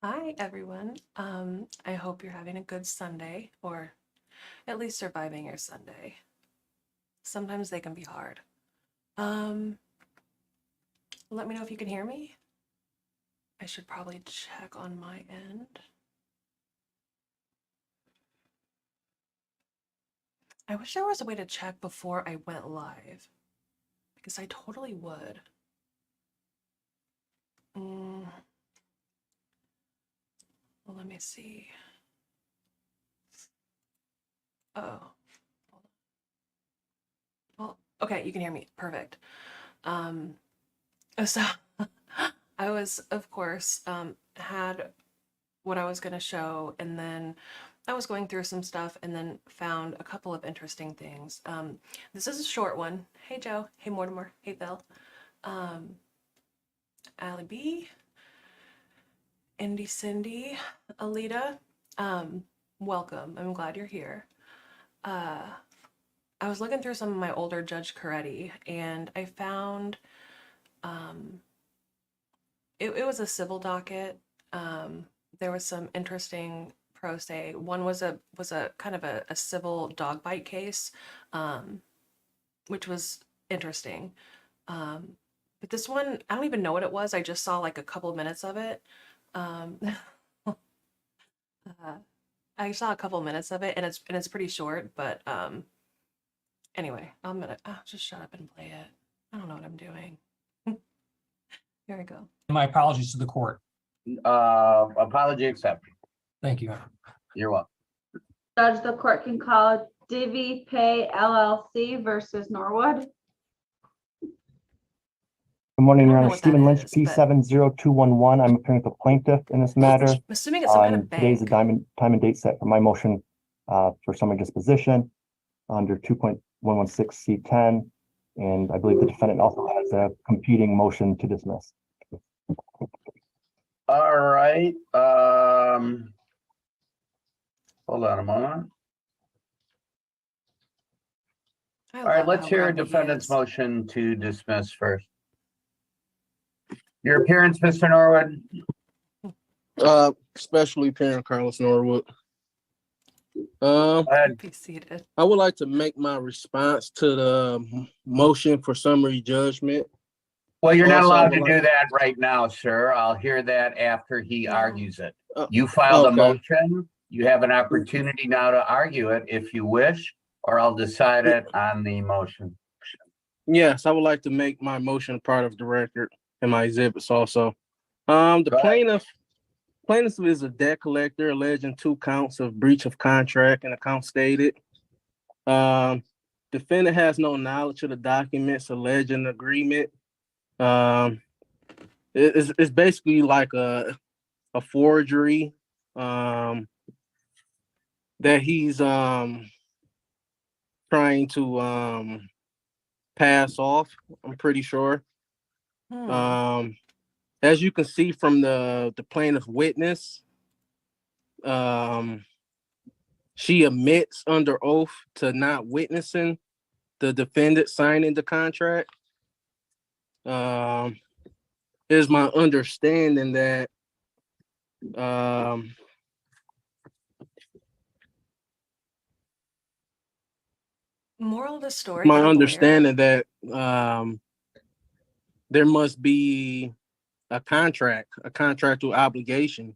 Hi, everyone. I hope you're having a good Sunday, or at least surviving your Sunday. Sometimes they can be hard. Um, Let me know if you can hear me. I should probably check on my end. I wish there was a way to check before I went live, because I totally would. Well, let me see. Oh, well, okay, you can hear me. Perfect. So I was, of course, had what I was going to show, and then I was going through some stuff and then found a couple of interesting things. This is a short one. Hey, Joe. Hey, Mortimer. Hey, Bill. Allie B. Indy Cindy. Alita. Welcome. I'm glad you're here. I was looking through some of my older Judge Caretti, and I found it was a civil docket. There was some interesting pro se. One was a kind of a civil dog bite case, which was interesting. But this one, I don't even know what it was. I just saw like a couple of minutes of it. Um, I saw a couple of minutes of it, and it's pretty short. But anyway, I'll just shut up and play it. I don't know what I'm doing. Here we go. My apologies to the court. Apology accepted. Thank you. You're welcome. Judge, the court can call Divvy Pay LLC versus Norwood. Good morning, Your I don't know Honor. what Stephen that Lynch, is, but- P70211. I'm appearing with the plaintiff in this matter. I'm assuming it's some kind of Today's the bank. time and date set for my motion for summary disposition under 2.116C10. And I believe the defendant also has a competing motion to dismiss. All right. Hold on a moment. I All right, love let's how hear a rowdy he defendant's is. motion to dismiss first. Your appearance, Mr. Norwood. Special appearance Carlos Norwood. Go ahead. Be seated. I would like to make my response to the motion for summary judgment. Well, you're not Also, allowed I to would do like- that right now, sir. I'll hear that after he No. argues it. Oh, You filed a okay. motion. You have an opportunity now to argue it if you wish, or I'll decide it on the motion. Yes, I would like to make my motion part of the record and my exhibits also. The Go ahead. plaintiff is a debt collector alleging 2 counts of breach of contract and account stated. Defendant has no knowledge of the documents alleging agreement. It's basically like a forgery that he's trying to pass off, I'm pretty sure. As you can see from the plaintiff witness, she admits under oath to not witnessing the defendant signing the contract. It is my understanding that Moral of the story. my get a lawyer. understanding that there must be a contractual obligation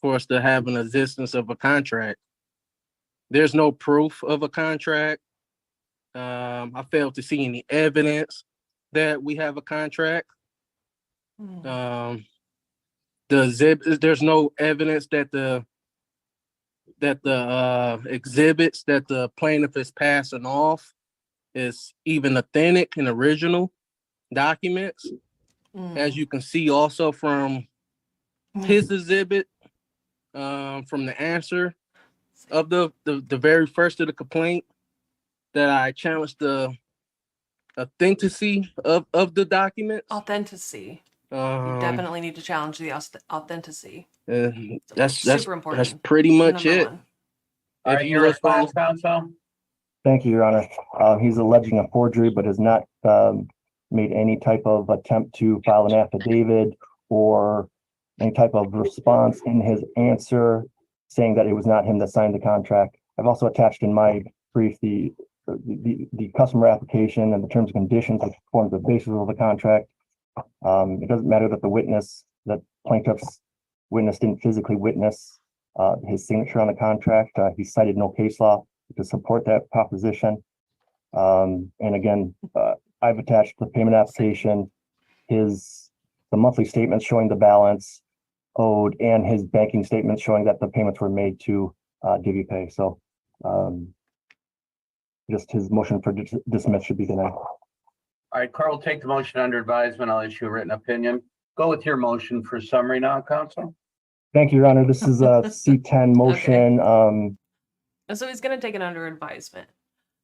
for us to have an existence of a contract. There's no proof of a contract. I failed to see any evidence that we have a contract. There's no evidence that the exhibits that the plaintiff is passing off is even authentic and original documents. As you can see also from his exhibit, from the answer of the very first of the complaint, that I challenged the authenticity of the documents. Authenticity. You definitely need to challenge the authenticity. That's super important. That's pretty much Number it. one. All right, your response, counsel? Thank you, Your Honor. He's alleging a forgery, but has not made any type of attempt to file an affidavit or any type of response in his answer saying that it was not him that signed the contract. I've also attached in my brief the customer application and the terms and conditions which forms the basis of the contract. It doesn't matter that that plaintiff's witness didn't physically witness his signature on the contract. He cited no case law to support that proposition. And again, I've attached the payment application, the monthly statements showing the balance owed, and his banking statements showing that the payments were made to DiviPay. So just his motion for dismiss should be denied. All right, Carl, take the motion under advisement. I'll issue a written opinion. Go with your motion for summary now, counsel. Thank you, Your Honor. This is a C10 motion. And so he's going to take it under advisement.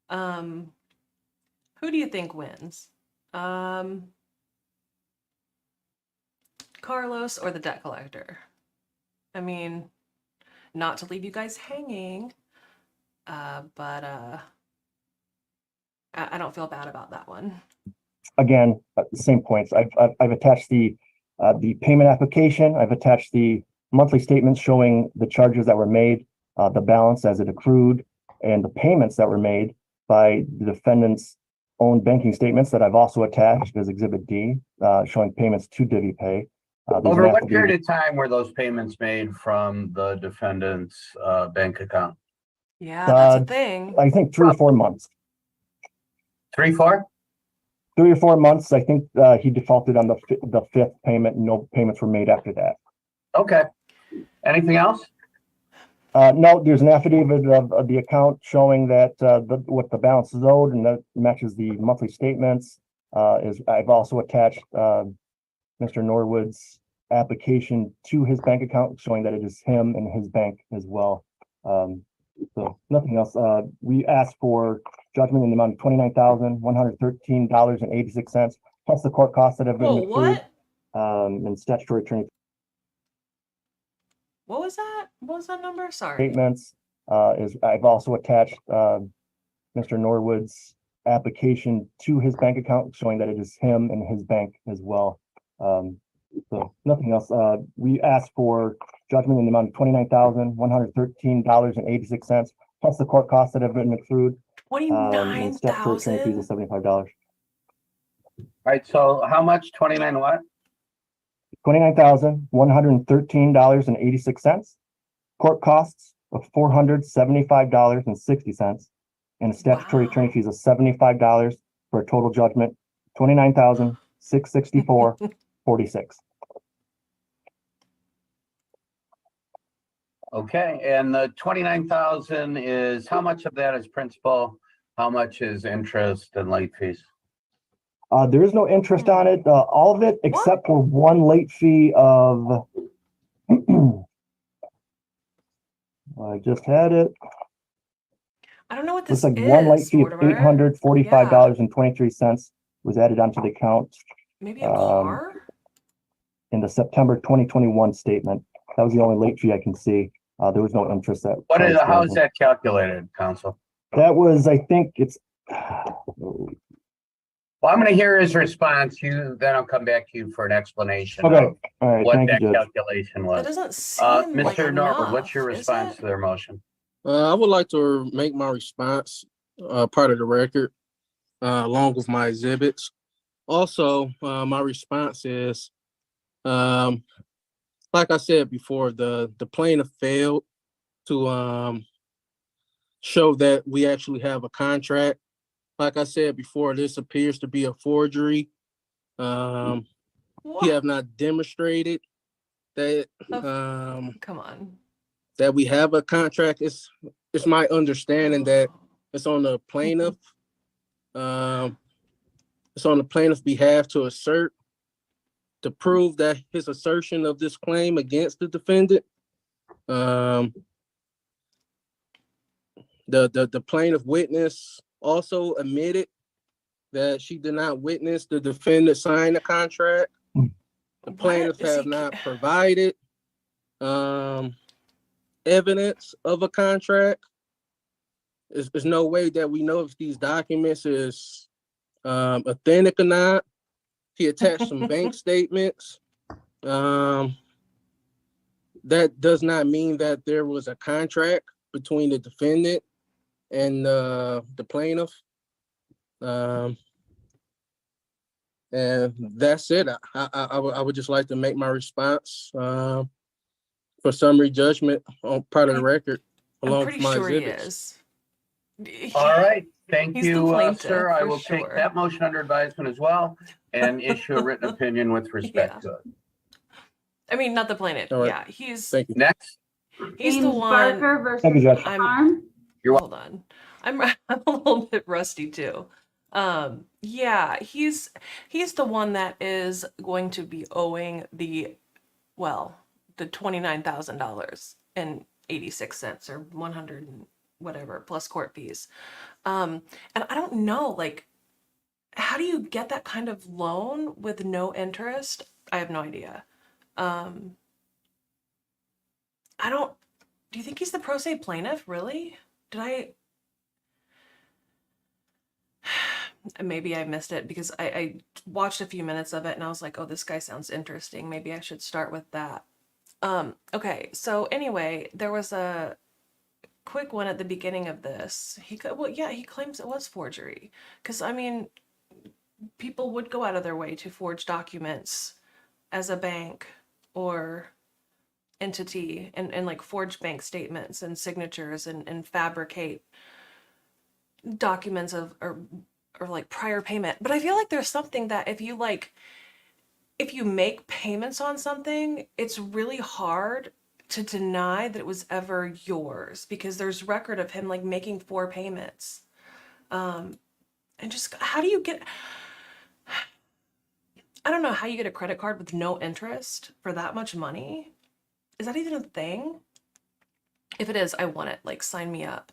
Who do you think wins? Carlos or the debt collector? I mean, not to leave you guys hanging, but I don't feel bad about that one. Again, same points. I've attached the payment application. I've attached the monthly statements showing the charges that were made, the balance as it accrued, and the payments that were made by the defendant's own banking statements that I've also attached as Exhibit D, showing payments to DiviPay. Over what period of time were those payments made from the defendant's bank account? Yeah, that's a thing. I think 3 or 4 months. 3, 4? 3 or 4 months. I think he defaulted on the fifth payment. No payments were made after that. Okay. Anything else? No, there's an affidavit of the account showing that what the balance is owed, and that matches the monthly statements. I've also attached Mr. Norwood's application to his bank account showing that it is him and his bank as well. So nothing else. We asked for judgment in the amount of $29,113.86 plus the court costs that have been Whoa, accrued, what? and statutory attorney What was that? What was that number? Sorry. statements. I've also attached Mr. Norwood's application to his bank account showing that it is him and his bank as well. So nothing else. We asked for judgment in the amount of $29,113.86 plus the court costs that have been accrued, and statutory attorney fees of $75. All right, so how much? 29 what? $29,113.86, court costs of $475.60, and statutory Wow. attorney fees of $75 for a total judgment, $29,664.46. Okay, and the 29,000 is, how much of that is principal? How much is interest and late fees? There is no interest on it, all of it, except for one late fee of, I just had it. I don't know what Looks this like is. one late fee of Mortimer. $845.23 was added onto the account Maybe a car? in the September 2021 statement. That was the only late fee I can see. There was no interest that. How is that calculated, counsel? That was, I think it's. Well, I'm going to hear his response. Then I'll come back to you for an explanation Okay, of all right, what thank you, that Judge. calculation That was. doesn't seem like Mr. Norwood, what's your enough, is response it? to their motion? I would like to make my response part of the record, along with my exhibits. Also, my response is, like I said before, the plaintiff failed to show that we actually have a contract. Like I said before, this appears to be a forgery. What? He have not demonstrated that Come on. that we have a contract. It's my understanding that it's on the plaintiff. It's on the plaintiff's behalf to prove that his assertion of this claim against the defendant. The plaintiff witness also admitted that she did not witness the defendant sign the contract. The plaintiff have not provided evidence of a contract. There's no way that we know if these documents is authentic or not. He attached some bank statements. that does not mean that there was a contract between the defendant and the plaintiff. And that's it. I would just like to make my response for summary judgment on part of the record I'm along pretty with my sure he exhibits. is. All right, thank He's the you, plaintiff, sir. I for will take sure. that motion under advisement as well and issue a written opinion with respect to it. I mean, not the plaintiff. All right. Yeah, he's Thank you. Next, he's the James one. Barker Thank you, versus Judge. I'm Harm. hold on. I'm I'm a little bit rusty too. Yeah, he's the one that is going to be owing the $29,000 and 86 cents or 100 and whatever plus court fees. And I don't know, like, how do you get that kind of loan with no interest? I have no idea. I don't. Do you think he's the pro se plaintiff? Really? Did I? Maybe I missed it because I watched a few minutes of it and I was like, oh, this guy sounds interesting. Maybe I should start with that. Okay, so anyway, there was a quick one at the beginning of this. He claims it was forgery. Because, I mean, people would go out of their way to forge documents as a bank or entity and like forge bank statements and signatures and fabricate documents of or like prior payment. But I feel like there's something that if you make payments on something, it's really hard to deny that it was ever yours because there's record of him like making 4 payments. And just how do you get, I don't know how you get a credit card with no interest for that much money. Is that even a thing? If it is, I want it. Like, sign me up.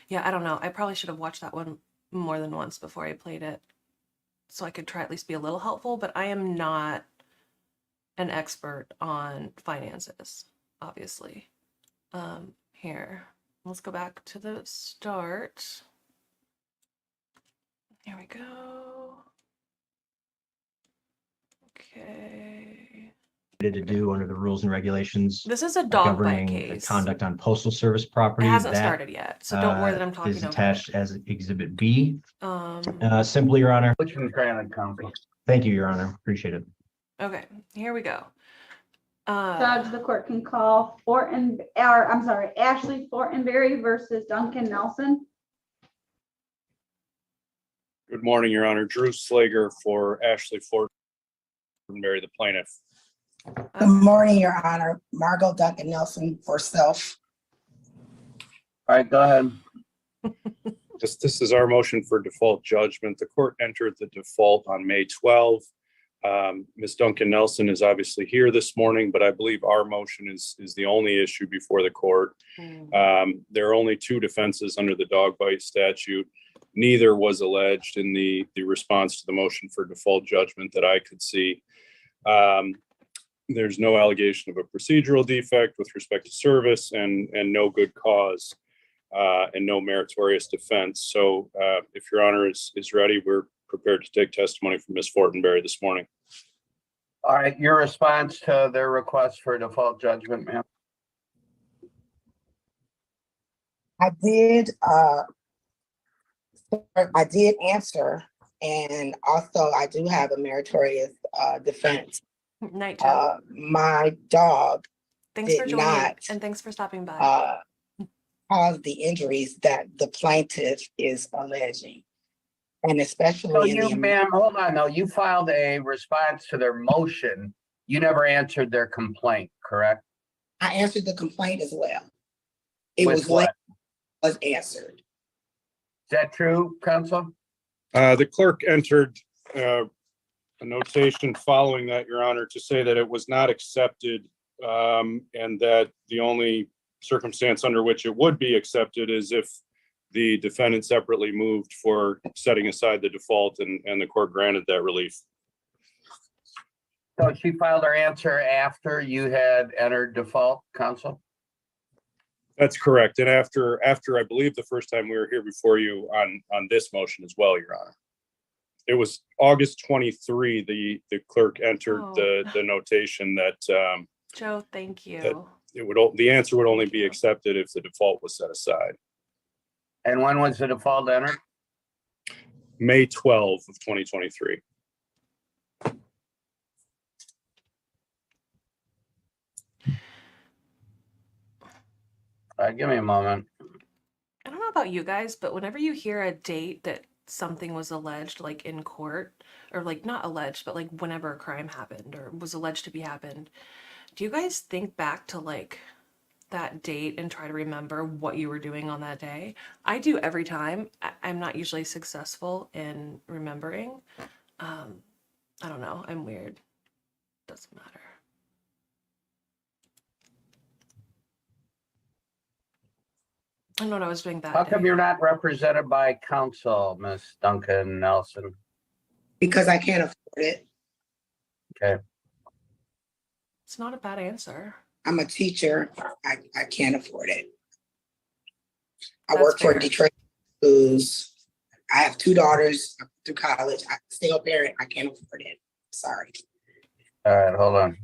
Yeah, I don't know. I probably should have watched that one more than once before I played it, so I could try at least be a little helpful, but I am not an expert on finances, obviously. Here, let's go back to the start. Here we go. Okay. To do under the rules and regulations This is a dog bite governing case. conduct on postal service It property. hasn't That, started yet, so don't worry that I'm talking is over attached as Exhibit B. it. Simply, Your Honor. motion granted, counsel. Thank you, Your Honor. Appreciate it. Okay, here we go. Judge, the court can call Ashley Fortenberry versus Duncan Nelson. Good morning, Your Honor. Drew Slager for Ashley Fortenberry, the plaintiff. Good morning, Your Honor. Margot Duncan Nelson for self. All right, go ahead. This is our motion for default judgment. The court entered the default on May 12. Ms. Duncan Nelson is obviously here this morning, but I believe our motion is the only issue before the court. There are only 2 defenses under the dog bite statute. Neither was alleged in the response to the motion for default judgment that I could see. There's no allegation of a procedural defect with respect to service and no good cause and no meritorious defense. So if Your Honor is ready, we're prepared to take testimony from Ms. Fortenberry this morning. All right, your response to their request for default judgment, ma'am. I did answer, and also I do have a meritorious defense. Night chat. My dog Thanks for did joining not, and thanks for stopping by. cause the injuries that the plaintiff is alleging. And So especially in you, the ma'am, hold on, though. You filed a response to their motion. You never answered their complaint, correct? I answered the complaint as well. It With was late, what? was answered. Is that true, counsel? The clerk entered a notation following that, Your Honor, to say that it was not accepted and that the only circumstance under which it would be accepted is if the defendant separately moved for setting aside the default and the court granted that relief. So she filed her answer after you had entered default, counsel? That's correct. And after I believe the first time we were here before you on this motion as well, Your Honor. It was August 23, the clerk entered the notation that Joe, thank you. The answer would only be accepted if the default was set aside. And when was the default entered? May 12 of 2023. Give me a moment. I don't know about you guys, but whenever you hear a date that something was alleged, like in court, or like not alleged, but like whenever a crime happened or was alleged to be happened, do you guys think back to like that date and try to remember what you were doing on that day? I do every time. I'm not usually successful in remembering. I don't know. I'm weird. Doesn't matter. I don't know what I was doing that How come day. you're not represented by counsel, Ms. Duncan Nelson? Because I can't afford it. Okay. It's not a bad answer. I'm a teacher. I can't afford it. I That's work for fair. Detroit Schools. I have 2 daughters through college. I'm a single parent. I can't afford it. Sorry. All right, hold on.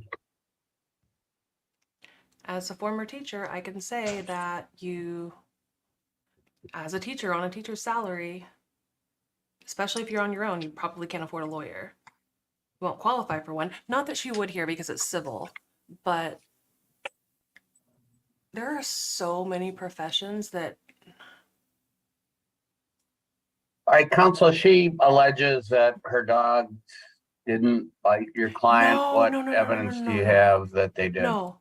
As a former teacher, I can say that you, as a teacher on a teacher's salary, especially if you're on your own, you probably can't afford a lawyer. You won't qualify for one. Not that she would here because it's civil, but there are so many professions that All right, counsel, she alleges that her dog didn't bite your client. No, What no, no, no, evidence no, do no, you no. have that they did? no,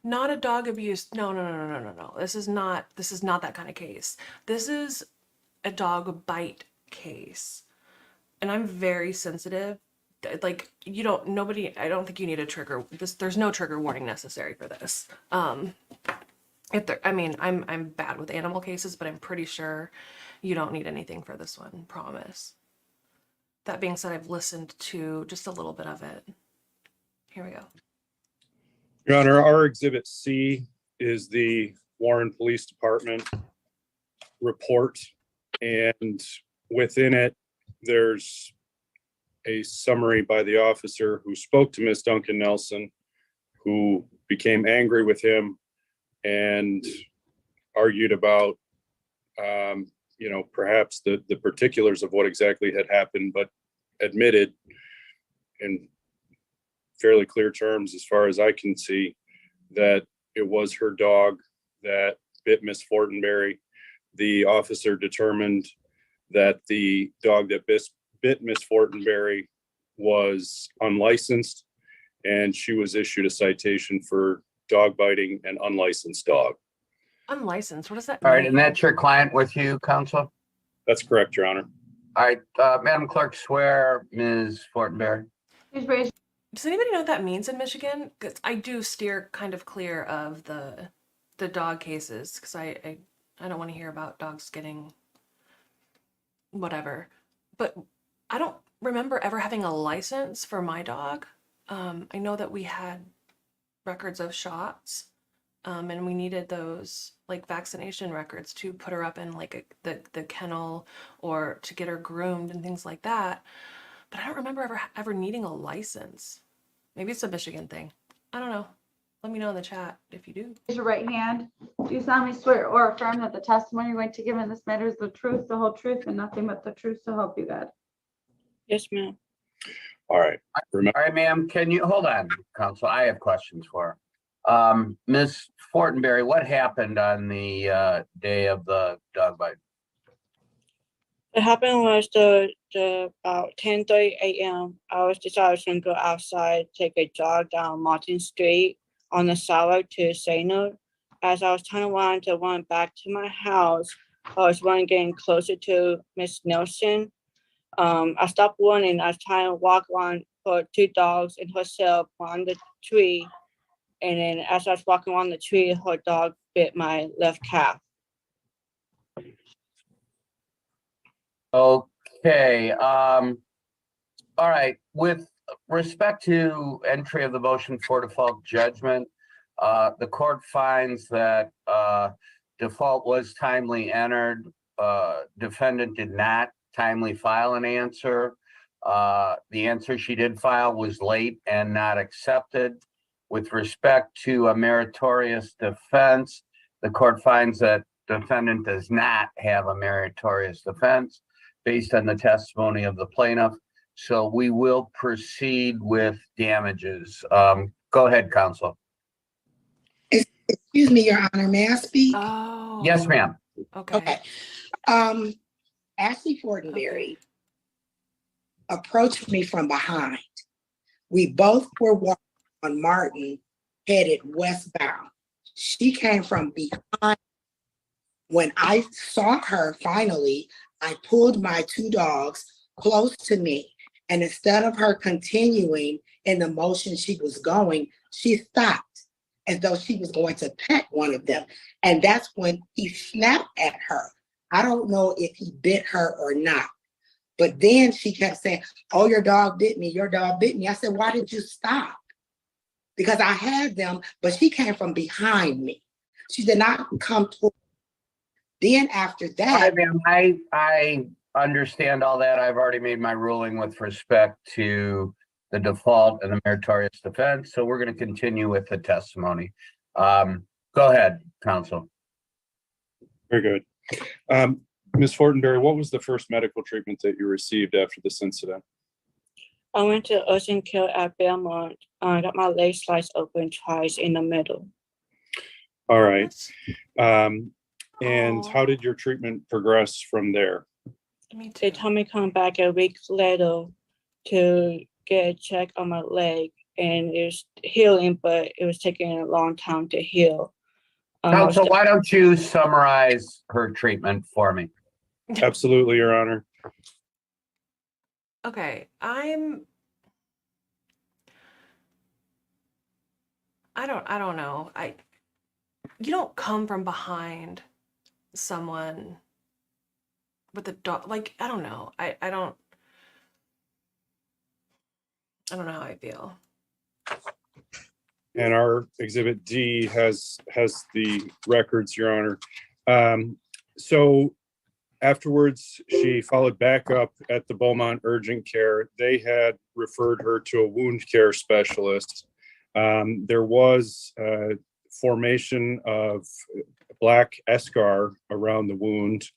not a dog abuse. No, no, no, no, no, no, no. This is not that kind of case. This is a dog bite case. And I'm very sensitive. Like I don't think you need a trigger. There's no trigger warning necessary for this. I'm bad with animal cases, but I'm pretty sure you don't need anything for this one, promise. That being said, I've listened to just a little bit of it. Here we go. Your Honor, our Exhibit C is the Warren Police Department report, and within it, there's a summary by the officer who spoke to Ms. Duncan Nelson, who became angry with him and argued about, perhaps the particulars of what exactly had happened, but admitted in fairly clear terms, as far as I can see, that it was her dog that bit Miss Fortenberry. The officer determined that the dog that bit Miss Fortenberry was unlicensed, and she was issued a citation for dog biting an unlicensed dog. Unlicensed, what does that All right, mean? and that's your client with you, counsel? That's correct, Your Honor. All right, Madam Clerk, swear Ms. Fortenberry. Please raise. Does anybody know what that means in Michigan? 'Cause I do steer kind of clear of the dog cases because I don't want to hear about dogs getting whatever. But I don't remember ever having a license for my dog. I know that we had records of shots, and we needed those like vaccination records to put her up in like the kennel or to get her groomed and things like that. But I don't remember ever needing a license. Maybe it's a Michigan thing. I don't know. Let me know in the chat if you do. Raise your right hand. Do you solemnly swear or affirm that the testimony you're going to give in this matter is the truth, the whole truth, and nothing but the truth, so help you God? Yes, ma'am. All right. All right, ma'am, can you, hold on, counsel, I have questions for her. Ms. Fortenberry, what happened on the day of the dog bite? What happened was the about 10:30 a.m. I decided I was gonna go outside, take a jog down Martin Street on the sidewalk to Sano. As I was turning around to run back to my house, I was running getting closer to Miss Nelson. I stopped running. I was trying to walk around for 2 dogs and herself on the tree. And then as I was walking around the tree, her dog bit my left calf. Okay, all right, with respect to entry of the motion for default judgment, the court finds that default was timely entered. Defendant did not timely file an answer. The answer she did file was late and not accepted. with respect to a meritorious defense, the court finds that defendant does not have a meritorious defense based on the testimony of the plaintiff. So we will proceed with damages. Go ahead, counsel. Excuse me, Your Honor, may I speak? Oh. Yes, ma'am. Okay. Okay. Ashley Fortenberry approached me from behind. We both were walking on Martin, headed westbound. She came from behind. When I saw her finally, I pulled my two dogs close to me. And instead of her continuing in the motion she was going, she stopped as though she was going to pet one of them. And that's when he snapped at her. I don't know if he bit her or not. But then she kept saying, oh, your dog bit me, your dog bit me. I said, why did you stop? Because I had them, but she came from behind me. She did not come toward. Then after that. I understand all that. I've already made my ruling with respect to the default and the meritorious defense. So we're going to continue with the testimony. Go ahead, counsel. Very good. Ms. Fortenberry, what was the first medical treatment that you received after this incident? I went to Ocean Kill at Belmont. I got my leg sliced open twice in the middle. All right. And Oh. how did your treatment progress from there? Me too. They told me to come back a week later to get a check on my leg, and it was healing, but it was taking a long time to heal. Counsel, why don't you summarize her treatment for me? Absolutely, Your Honor. Okay, I don't know. You don't come from behind someone with a dog. Like, I don't know. I don't know how I feel. And our Exhibit D has the records, Your Honor. So afterwards, she followed back up at the Beaumont Urgent Care. They had referred her to a wound care specialist. There was formation of black eschar around the wound.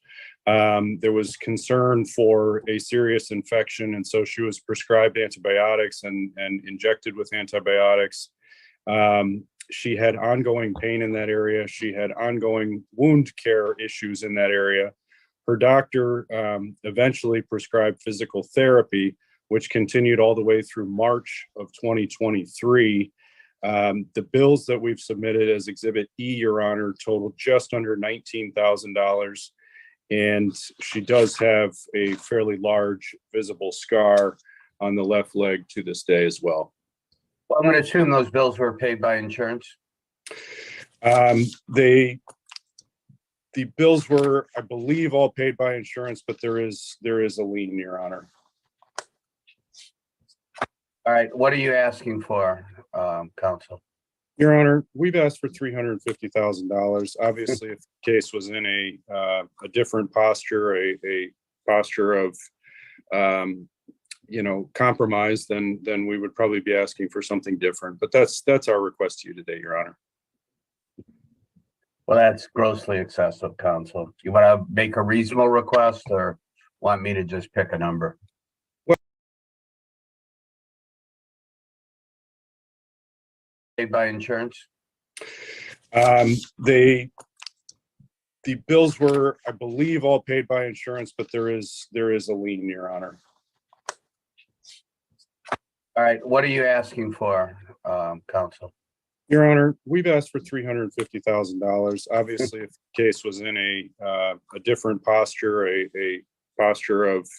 There was concern for a serious infection, and so she was prescribed antibiotics and injected with antibiotics. She had ongoing pain in that area. She had ongoing wound care issues in that area. Her doctor eventually prescribed physical therapy, which continued all the way through March of 2023. The bills that we've submitted as Exhibit E, Your Honor, total just under $19,000. And she does have a fairly large visible scar on the left leg to this day as well. Well, I'm going to assume those bills were paid by insurance. The bills were, I believe, all paid by insurance, but there is a lien, Your Honor. All right, what are you asking for, counsel? Your Honor, we've asked for $350,000. Obviously, if the case was in a different posture, a posture of compromise, then we would probably be asking for something different. But that's our request to you today, Your Honor. Well, that's grossly excessive, counsel. You want to make a reasonable request or want me to just pick a number? Paid by insurance? The bills were, I believe, all paid by insurance, but there is a lien, Your Honor. All right, what are you asking for, counsel? Your Honor, we've asked for $350,000. Obviously, if the case was in a different posture, a posture of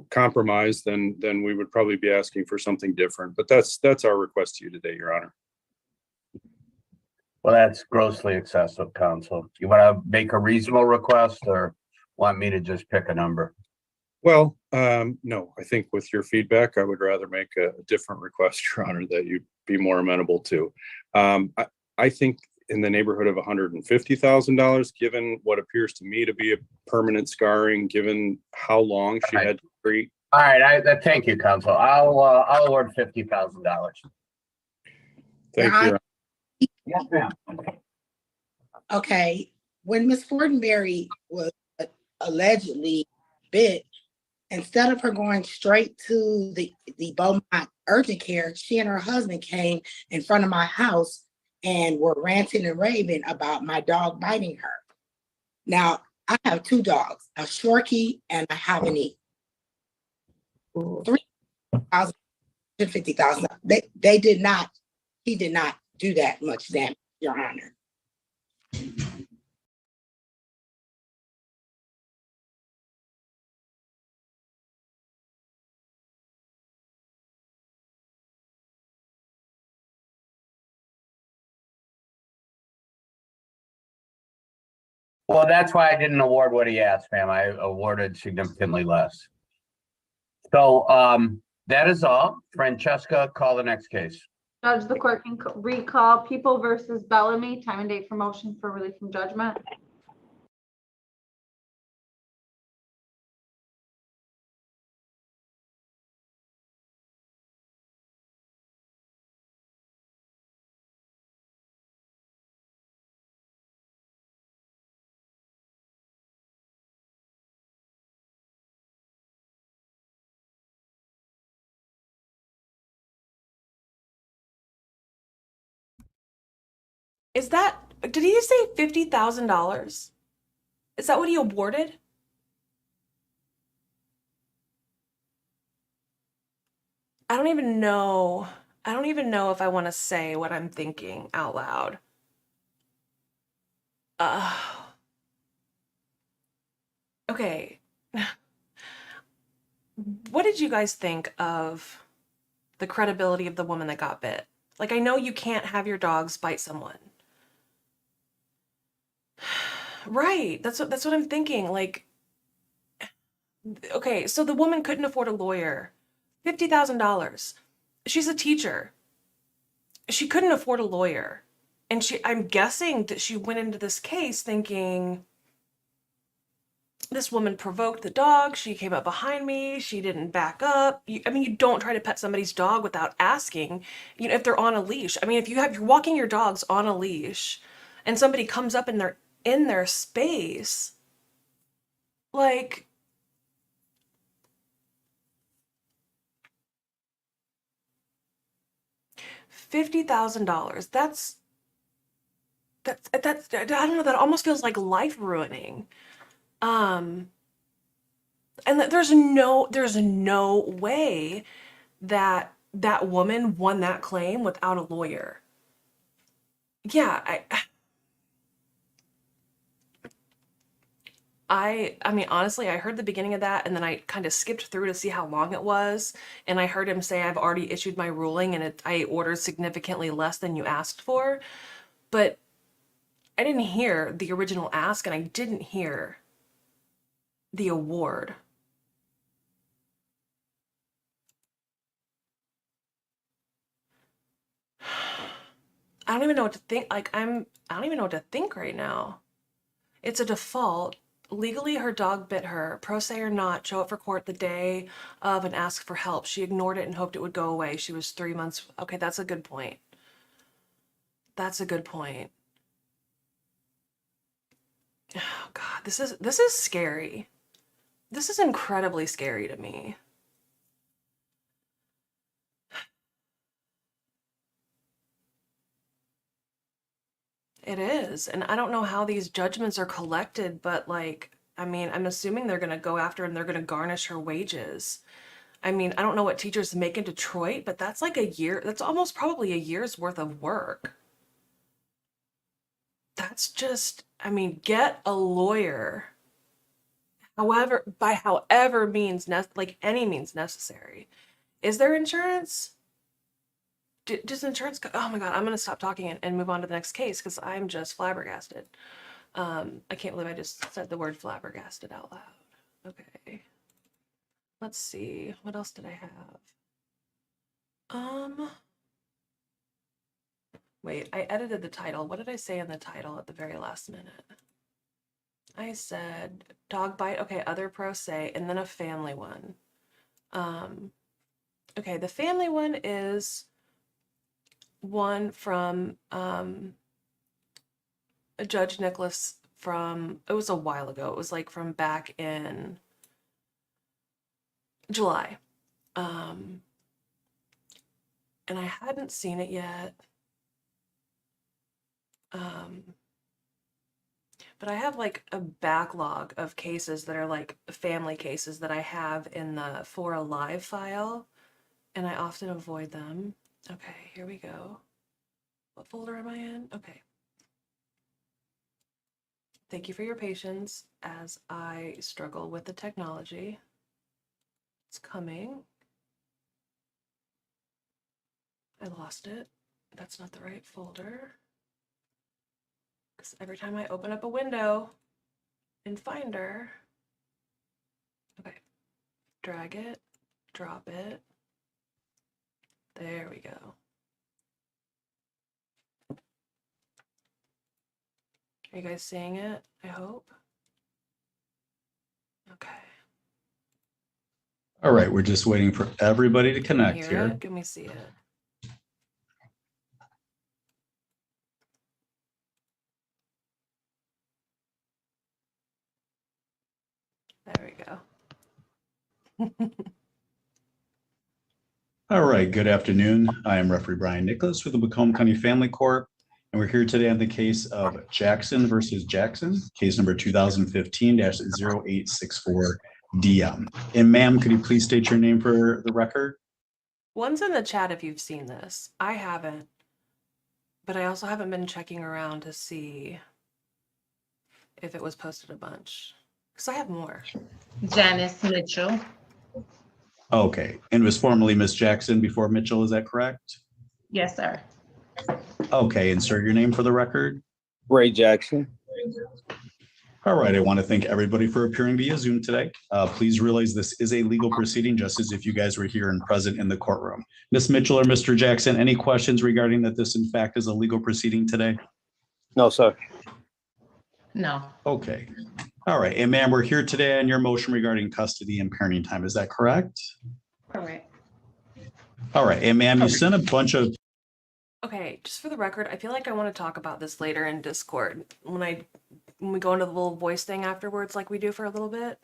compromise, then we would probably be asking for something different. But that's our request to you today, Your Honor. Well, that's grossly excessive, counsel. You want to make a reasonable request or want me to just pick a number? Well, no, I think with your feedback, I would rather make a different request, Your Honor, that you be more amenable to. I think in the neighborhood of $150,000, given what appears to me to be a permanent scarring, given how long she had to treat. All right, thank you, counsel. I'll award $50,000. Thank Your you. Honor, Yes, ma'am. okay, when Miss Fortenberry was allegedly bit, instead of her going straight to the Beaumont urgent care, she and her husband came in front of my house and were ranting and raving about my dog biting her. Now, I have two dogs, a Shorkie and a Havanese. 3,000 to 50,000. They did not, he did not do that much damage, Your Honor. Well, that's why I didn't award what he asked, ma'am. I awarded significantly less. So, that is all. Francesca, call the next case. Judge, the court can recall People versus Bellamy, time and date for motion for relief from judgment. Is that, did he say $50,000? Is that what he awarded? I don't even know. I don't even know if I want to say what I'm thinking out loud. Okay. What did you guys think of the credibility of the woman that got bit? Like, I know you can't have your dogs bite someone. Right. That's what I'm thinking. Like, okay, so the woman couldn't afford a lawyer. $50,000. She's a teacher. She couldn't afford a lawyer. And I'm guessing that she went into this case thinking, this woman provoked the dog. She came up behind me. She didn't back up. You don't try to pet somebody's dog without asking, if they're on a leash. I mean, if you're walking your dogs on a leash and somebody comes up and they're in their space, like, $50,000. That's, I don't know, that almost feels like life ruining. And there's no way that that woman won that claim without a lawyer. Yeah, I mean, honestly, I heard the beginning of that and then I kind of skipped through to see how long it was. And I heard him say, I've already issued my ruling and I ordered significantly less than you asked for. But I didn't hear the original ask and I didn't hear the award. I don't even know what to think. I don't even know what to think right now. It's a default. Legally, her dog bit her. Pro se or not, show up for court the day of and ask for help. She ignored it and hoped it would go away. She was 3 months. Okay, that's a good point. That's a good point. Oh God, this is scary. This is incredibly scary to me. It is. And I don't know how these judgments are collected, but like, I mean, I'm assuming they're going to go after and they're going to garnish her wages. I mean, I don't know what teachers make in Detroit, but that's like a year, that's almost probably a year's worth of work. That's just, I mean, get a lawyer. However, by however means, like any means necessary. Is there insurance? Does insurance oh my God, I'm going to stop talking and move on to the next case because I'm just flabbergasted. I can't believe I just said the word flabbergasted out loud. Okay. Let's see. What else did I have? Wait, I edited the title. What did I say in the title at the very last minute? I said dog bite. Okay, other pro se, and then a family one. Okay, the family one is one from Judge Nicholas it was a while ago. It was like from back in July. And I hadn't seen it yet. But I have like a backlog of cases that are like family cases that I have in the For Alive file, and I often avoid them. Okay, here we go. What folder am I in? Okay. Thank you for your patience as I struggle with the technology. It's coming. I lost it. That's not the right folder. Because every time I open up a window in Finder, okay, drag it, drop it. There we go. Are you guys seeing it? I hope. Okay. All right, we're just waiting for everybody to Can you connect hear here. it? Can we see it? There we go. All right, good afternoon. I am referee Brian Nicholas with the Macomb County Family Court, and we're here today on the case of Jackson versus Jackson, case number 2015-0864 DM. And ma'am, could you please state your name for the record? One's in the chat if you've seen this. I haven't, but I also haven't been checking around to see if it was posted a bunch, because I have more. Janice Mitchell. Okay, and was formerly Miss Jackson before Mitchell, is that correct? Yes, sir. Okay, and sir, your name for the record? Ray Jackson. All right, I want to thank everybody for appearing via Zoom today. Please realize this is a legal proceeding, just as if you guys were here and present in the courtroom. Ms. Mitchell or Mr. Jackson, any questions regarding that this in fact is a legal proceeding today? No, sir. No. Okay. All right, and ma'am, we're here today on your motion regarding custody and parenting time. Is that correct? Correct. All right, and ma'am, you sent a bunch of Okay, just for the record, I feel like I want to talk about this later in Discord when we go into the little voice thing afterwards, like we do for a little bit.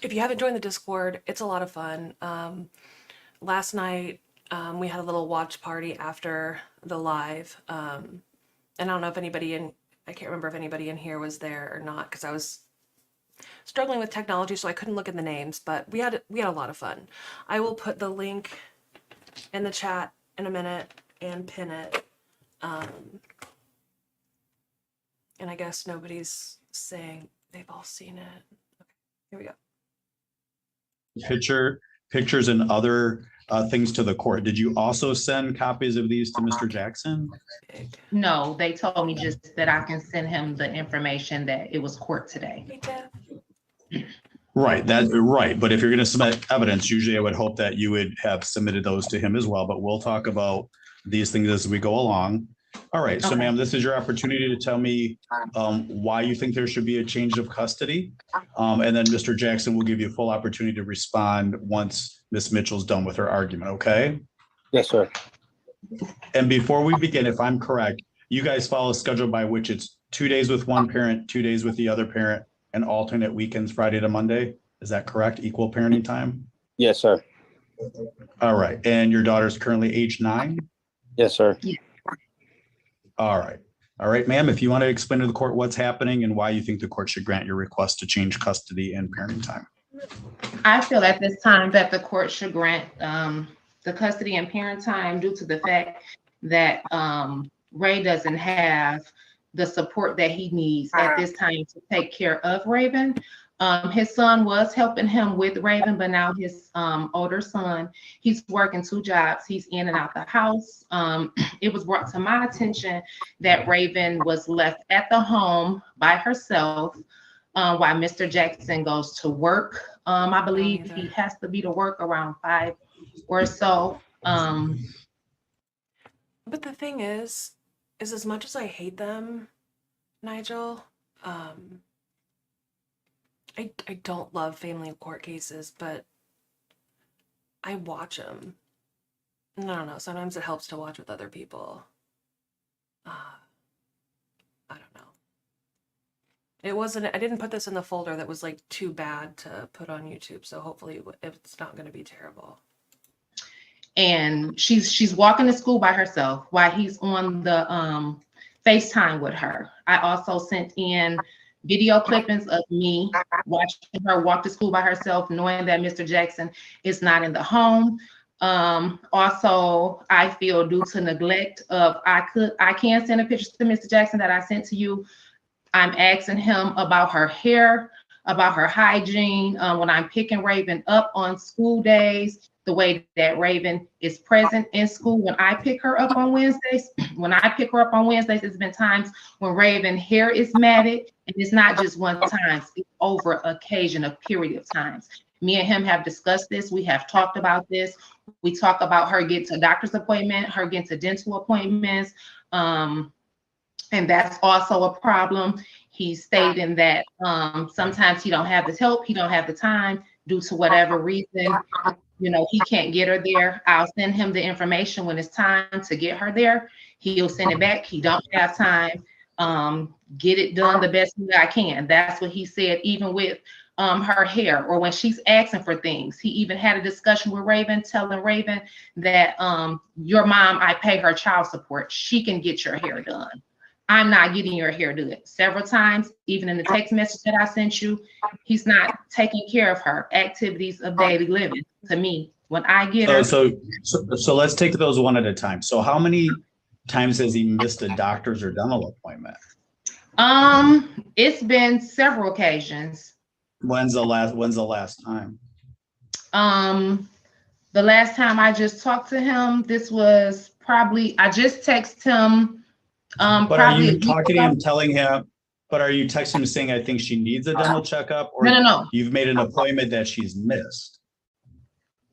If you haven't joined the Discord, it's a lot of fun. Last night, we had a little watch party after the live. And I don't know if I can't remember if anybody in here was there or not, because I was struggling with technology, so I couldn't look at the names, but we had a lot of fun. I will put the link in the chat in a minute and pin it. And I guess nobody's saying they've all seen it. Okay, here we go. pictures and other things to the court. Did you also send copies of these to Mr. Jackson? No, they told me just that I can send him the information that it was court today. Hey, Jeff. Right, but if you're going to submit evidence, usually I would hope that you would have submitted those to him as well, but we'll talk about these things as we go along. All right, so Okay. ma'am, this is your opportunity to tell me why you think there should be a change of custody. And then Mr. Jackson will give you a full opportunity to respond once Ms. Mitchell's done with her argument, okay? Yes, sir. And before we begin, if I'm correct, you guys follow a schedule by which it's 2 days with one parent, 2 days with the other parent, and alternate weekends, Friday to Monday. Is that correct? Equal parenting time? Yes, sir. All right. And your daughter's currently age 9? Yes, sir. All right. All right, ma'am, if you want to explain to the court what's happening and why you think the court should grant your request to change custody and parenting time. I feel at this time that the court should grant the custody and parent time due to the fact that Ray doesn't have the support that he needs at this time to take care of Raven. His son was helping him with Raven, but now his older son, he's working 2 jobs. He's in and out the house. It was brought to my attention that Raven was left at the home by herself while Mr. Jackson goes to work. I believe he has to be to work around 5 or so. But the thing is as much as I hate them, Nigel, I don't love family court cases, but I watch them No. Sometimes it helps to watch with other people. I don't know. It wasn't, I didn't put this in the folder that was like too bad to put on YouTube. So hopefully it's not going to be terrible. And she's walking to school by herself while he's on the FaceTime with her. I also sent in video clippings of me watching her walk to school by herself, knowing that Mr. Jackson is not in the home. Also, I feel due to neglect of, I can send a picture to Mr. Jackson that I sent to you. I'm asking him about her hair, about her hygiene, when I'm picking Raven up on school days, the way that Raven is present in school when I pick her up on Wednesdays. When I pick her up on Wednesdays, it's been times when Raven hair is matted, and it's not just one time, it's over occasion, a period of times. Me and him have discussed this. We have talked about this. We talk about her getting to doctor's appointment, her getting to dental appointments. And that's also a problem. He's stating that sometimes he don't have the help, he don't have the time due to whatever reason, you know, he can't get her there. I'll send him the information when it's time to get her there. He'll send it back. He don't have time. Get it done the best way I can. That's what he said, even with her hair, or when she's asking for things. He even had a discussion with Raven, telling Raven that your mom, I pay her child support. She can get your hair done. I'm not getting your hair done. Several times, even in the text message that I sent you, he's not taking care of her activities of daily living. To me, when I get her. So let's take those one at a time. So how many times has he missed a doctor's or dental appointment? It's been several occasions. When's the last time? The last time I just talked to him, this was probably, I just texted him. But are you talking to him, telling him, but are you texting him saying, I think she needs a dental checkup? Or No. You've made an appointment that she's missed?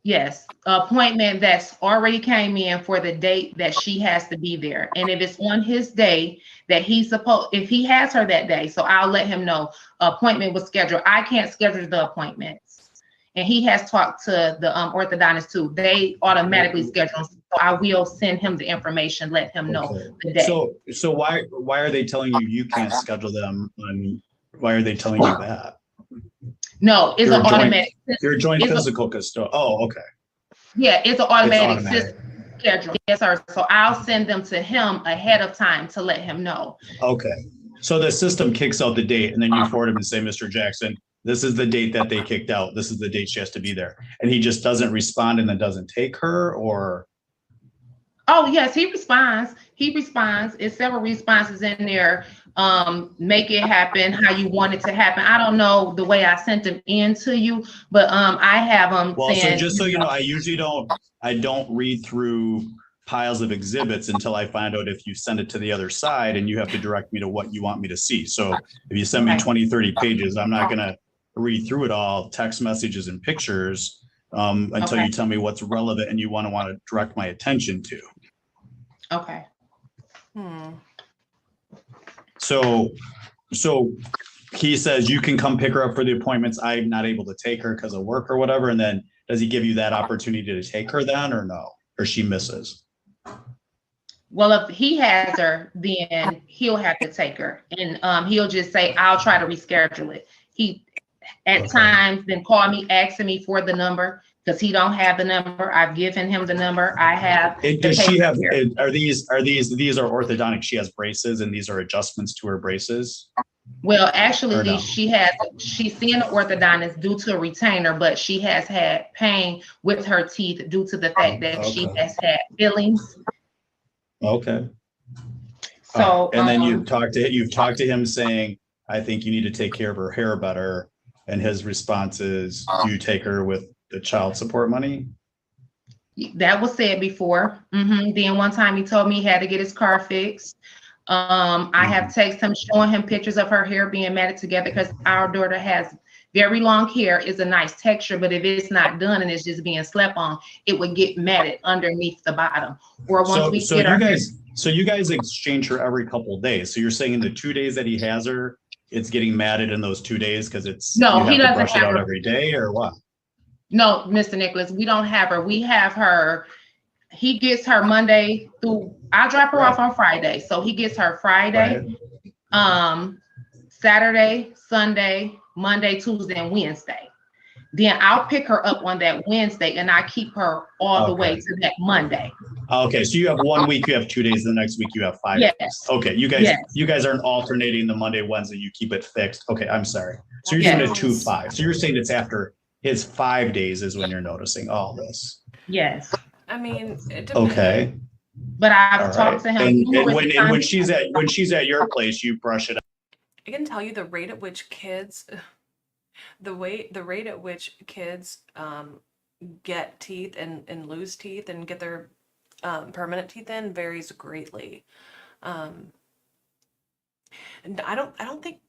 Yes, appointment that's already came in for the date that she has to be there. And if it's on his day that he's supposed, if he has her that day, so I'll let him know appointment was scheduled. I can't schedule the appointments. And he has talked to the orthodontist too. They automatically schedule. So I will send him the information, let him know the day. So why are they telling you can't schedule them? Why are they telling you that? No, it's an automatic. Your joint physical custodian. Oh, okay. Yeah, it's an automatic system schedule. Yes, sir. So I'll send them to him ahead of time to let him know. Okay. So the system kicks out the date, and then you forward him and say, Mr. Jackson, this is the date that they kicked out. This is the date she has to be there. And he just doesn't respond and then doesn't take her, or? Oh, yes, he responds. He responds. It's several responses in there. Make it happen how you want it to happen. I don't know the way I sent them in to you, but I have them. Well, so just so you know, I usually don't read through piles of exhibits until I find out if you send it to the other side, and you have to direct me to what you want me to see. So if you send me 20, 30 pages, I'm not gonna read through it all, text messages and pictures, until you tell me what's relevant and you want to direct my attention to. Okay. So he says you can come pick her up for the appointments. I'm not able to take her because of work or whatever. And then does he give you that opportunity to take her then, or no? Or she misses? Well, if he has her, then he'll have to take her, and he'll just say, I'll try to reschedule it. He at times then call me asking me for the number because he don't have the number. I've given him the number. I have. Does she have? Are these orthodontic? She has braces, and these are adjustments to her braces. Well, actually, no? she's seeing an orthodontist due to a retainer, but she has had pain with her teeth due to the fact that she has had fillings. Okay. So and then you've talked to him saying, I think you need to take care of her hair better. And his response is, do you take her with the child support money? That was said before. Then one time he told me he had to get his car fixed. I have texted him showing him pictures of her hair being matted together because our daughter has very long hair. It's a nice texture, but if it's not done and it's just being slept on, it would get matted underneath the bottom. Or once you guys exchange her every couple of days. So you're saying in the 2 days that he has her, it's getting matted in those 2 days because it's no, you have he doesn't to brush it out her every day, or what? No, Mr. Nicholas, we don't have her. We have her he gets her Monday through, I drop her off on Friday. So he gets her Friday, Saturday, Sunday, Monday, Tuesday, and Wednesday. Then I'll pick her up on that Wednesday and I keep her all the way to that Monday. Okay, so you have 1 week, you have 2 days, the next week you have 5 Yes. days. Okay, you guys aren't alternating the Monday, Wednesday, you keep it fixed. Okay, I'm sorry. So you're doing it 2-5. So you're saying it's after his 5 days is when you're noticing all this. Yes. I mean, it depends. Okay. But I've All talked right. to him. And when she's at your place, you brush it. I can tell you the rate at which kids, the rate at which kids get teeth and lose teeth and get their permanent teeth in varies greatly. And I don't think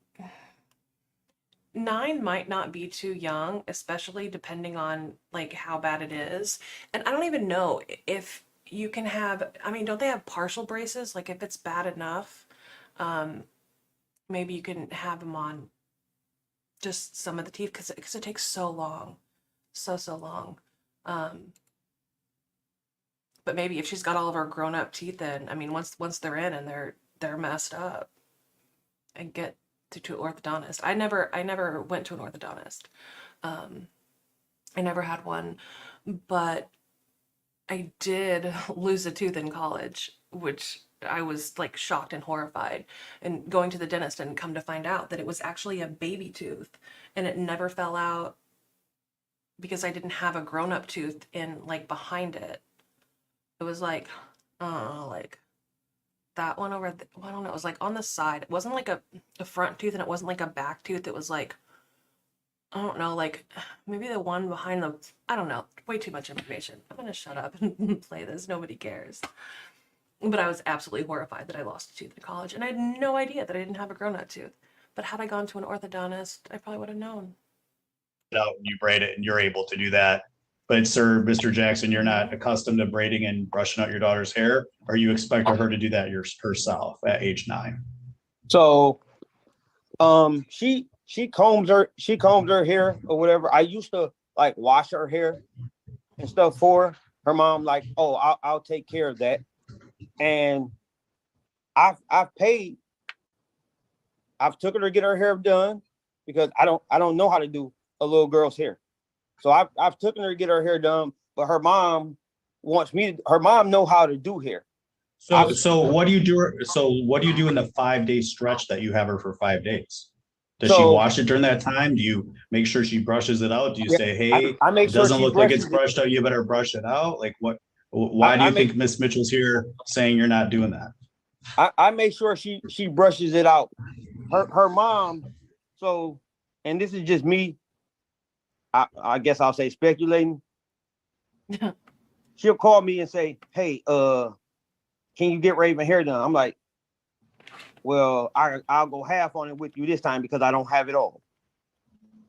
9 might not be too young, especially depending on like how bad it is. And I don't even know if you can have, I mean, don't they have partial braces? Like if it's bad enough, maybe you can have them on just some of the teeth because it takes so long, so long. But maybe if she's got all of her grown up teeth in, I mean, once they're in and they're messed up, and get to an orthodontist. I never went to an orthodontist. I never had one, but I did lose a tooth in college, which I was like shocked and horrified, and going to the dentist and come to find out that it was actually a baby tooth and it never fell out because I didn't have a grown-up tooth in like behind it. It was like, I don't know, like that one over, I don't know, it was like on the side. It wasn't like a front tooth and it wasn't like a back tooth. It was like, I don't know, like maybe the one behind the, I don't know, way too much information. I'm gonna shut up and play this. Nobody cares. But I was absolutely horrified that I lost a tooth in college, and I had no idea that I didn't have a grown-up tooth. But had I gone to an orthodontist, I probably would have known. Out and you braid it and you're able to do that. But sir, Mr. Jackson, you're not accustomed to braiding and brushing out your daughter's hair, or you expect her to do that herself at age 9? So she combs her hair or whatever. I used to like wash her hair and stuff for her. Her mom like, oh, I'll take care of that. And I've took her to get her hair done because I don't know how to do a little girl's hair. So I've taken her to get her hair done, but her mom her mom know how to do hair. So what do you do? So what do you do in the 5-day stretch that you have her for 5 days? Does she wash it during that time? Do you make sure she brushes it out? Do you say, hey, I make it sure doesn't she look like it's brushes brushed out, you better brush it out? Like why do you think Miss Mitchell's here saying you're not doing that? I make sure she brushes it out. Her mom, so, and this is just me, I guess I'll say speculating. She'll call me and say, hey, can you get Raven hair done? I'm like, well, I'll go half on it with you this time because I don't have it all.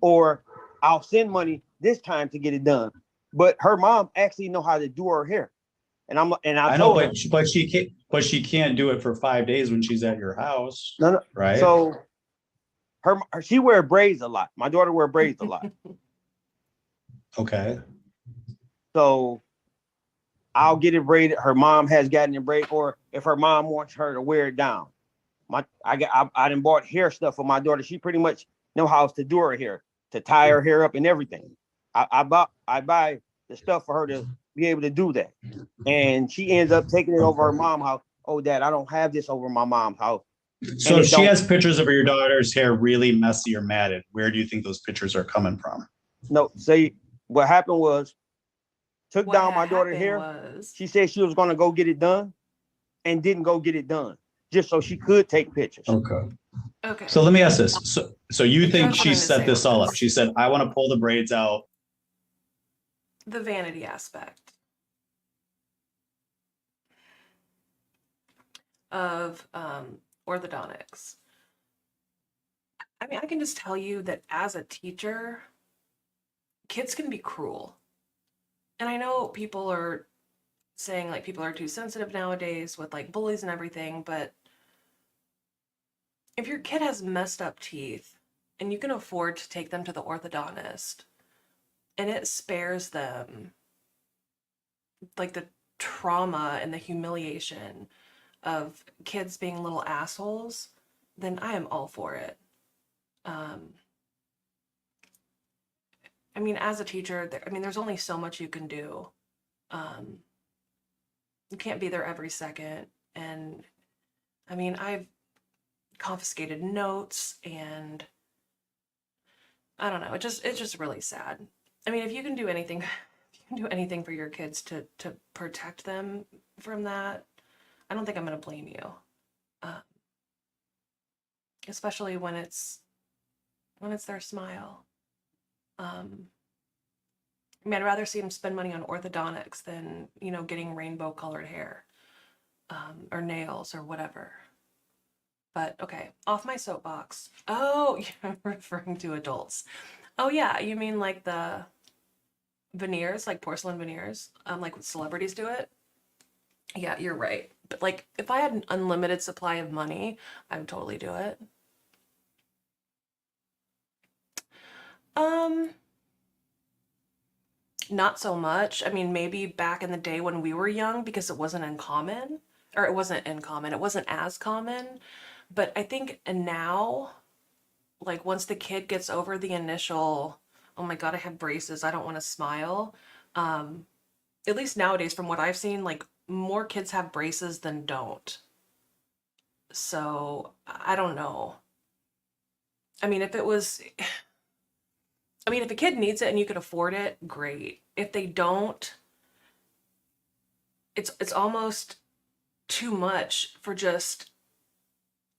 Or I'll send money this time to get it done. But her mom actually know how to do her hair. And I know, told her, but she can't do it for 5 days when she's at your house. no. Right. So she wear braids a lot. My daughter wear braids a lot. Okay. So I'll get it braided. Her mom has gotten it braided, or if her mom wants her to wear it down. I done bought hair stuff for my daughter. She pretty much know how to do her hair, to tie her hair up and everything. I buy the stuff for her to be able to do that. And she ends up taking it over her mom's house. Oh, Dad, I don't have this over my mom's house. So if she has pictures of your daughter's hair really messy or matted, where do you think those pictures are coming from? No, see, what happened was, took down my daughter's hair. She said she was going to go get it done and didn't go get it done just so she could take pictures. Okay. So let me ask this. So you think she set this all up? She said, I want to pull the braids out. The vanity aspect of orthodontics. I mean, I can just tell you that as a teacher, kids can be cruel. And I know people are saying like people are too sensitive nowadays with like bullies and everything, but if your kid has messed up teeth and you can afford to take them to the orthodontist and it spares them like trauma and the humiliation of kids being little assholes, then I am all for it. I mean, as a teacher, there's only so much you can do. You can't be there every second. And I mean, I've confiscated notes, and I don't know, it's just really sad. I mean, if you can do anything, if you can do anything for your kids to protect them from that, I don't think I'm going to blame you. Especially when it's their smile. I mean, I'd rather see them spend money on orthodontics than, getting rainbow colored hair, or nails or whatever. But okay, off my soapbox. Oh, you're referring to adults. Oh yeah, you mean like the veneers, like porcelain veneers, like when celebrities do it? Yeah, you're right. But like, if I had an unlimited supply of money, I would totally do it. Not so much. I mean, maybe back in the day when we were young, because it wasn't uncommon, or it wasn't uncommon, it wasn't as common. But I think now, like once the kid gets over the initial, oh my God, I have braces, I don't want to smile. At least nowadays, from what I've seen, like more kids have braces than don't. So I don't know. I mean, if a kid needs it and you can afford it, great. If they don't, it's almost too much for just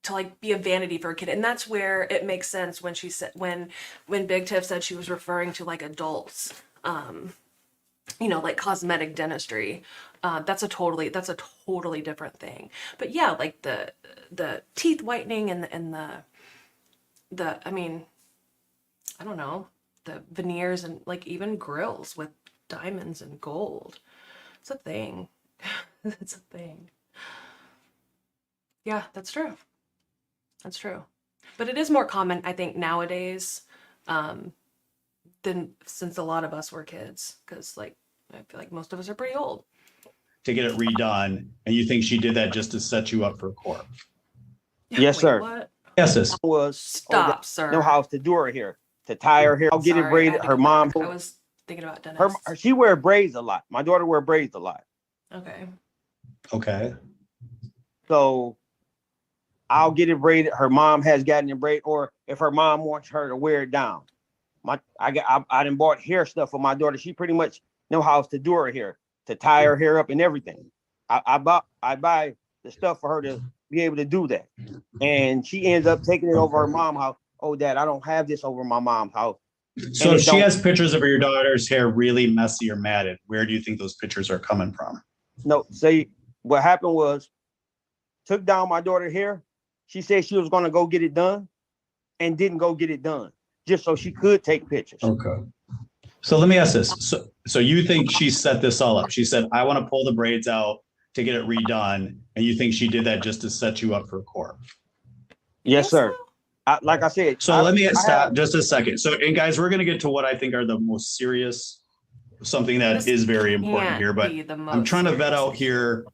to like be a vanity for a kid. And that's where it makes sense when she said, when Big Tiff said she was referring to like adults, like cosmetic dentistry. That's a totally different thing. But yeah, like the teeth whitening and the I mean, I don't know, the veneers and like even grills with diamonds and gold. It's a thing. It's a thing. Yeah, that's true. That's true. But it is more common, I think, nowadays, than since a lot of us were kids. Because like I feel like most of us are pretty old. To get it redone, and you think she did that just to set you up for court? Yes, Wait, sir. what? Yes, sis. Stop, sir. No house to do her hair, to tie her hair. I'll get it Sorry, I braided. had to Her go mom, back. I was thinking about dentists. she wear braids a lot. My daughter wear braids a lot. Okay. Okay. So I'll get it braided. Her mom has gotten it braided, or if her mom wants her to wear it down. I done bought hair stuff for my daughter. She pretty much know how to do her hair, to tie her hair up and everything. I buy the stuff for her to be able to do that. And she ends up taking it over her mom's house. Oh, Dad, I don't have this over my mom's house. So if she has pictures of your daughter's hair really messy or matted, where do you think those pictures are coming from? No, see, what happened was, took down my daughter's hair. She said she was going to go get it done and didn't go get it done just so she could take pictures. Okay. So let me ask this. So you think she set this all up? She said, I want to pull the braids out to get it redone. And you think she did that just to set you up for court? Yes, sir. Like I said. So let me stop just a second. So, and guys, we're going to get to what I think are the most serious, something that is very important here, but I'm trying to vet out here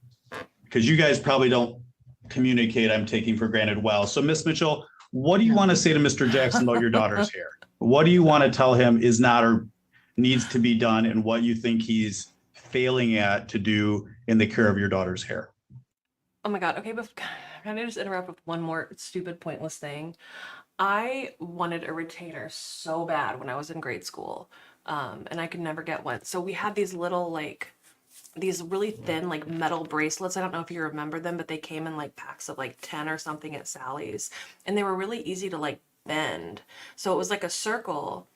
because you guys probably don't communicate, I'm taking for granted well. So Miss Mitchell, what do you want to say to Mr. Jackson about your daughter's hair? What do you want to tell him is not or needs to be done, and what you think he's failing at to do in the care of your daughter's hair? Oh my God. Okay, but can I just interrupt with one more stupid, pointless thing? I wanted a retainer so bad when I was in grade school, and I could never get one. So we had these little, like, these really thin, like, metal bracelets. I don't know if you remember them, but they came in, like, packs of, like, 10 or something at Sally's. And they were really easy to, like, bend. So it was like a circle.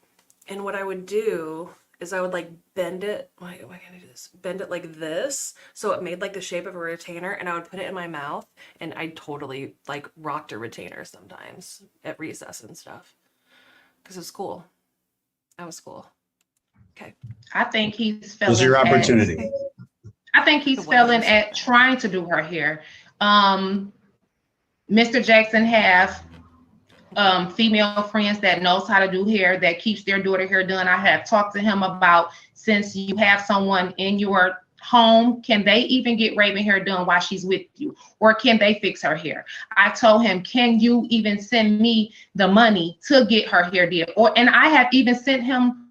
And what I would do is I would, like, bend it. Why can't I do this? Bend it like this. So it made, like, the shape of a retainer. And I would put it in my mouth. And I totally, like, rocked a retainer sometimes at recess and stuff. Because it was cool. That was cool. Okay. I think he's failing. Was your opportunity? I think he's failing at trying to do her hair. Mr. Jackson have female friends that knows how to do hair, that keeps their daughter hair done. I have talked to him about, since you have someone in your home, can they even get Raven hair done while she's with you? Or can they fix her hair? I told him, can you even send me the money to get her hair did? And I have even sent him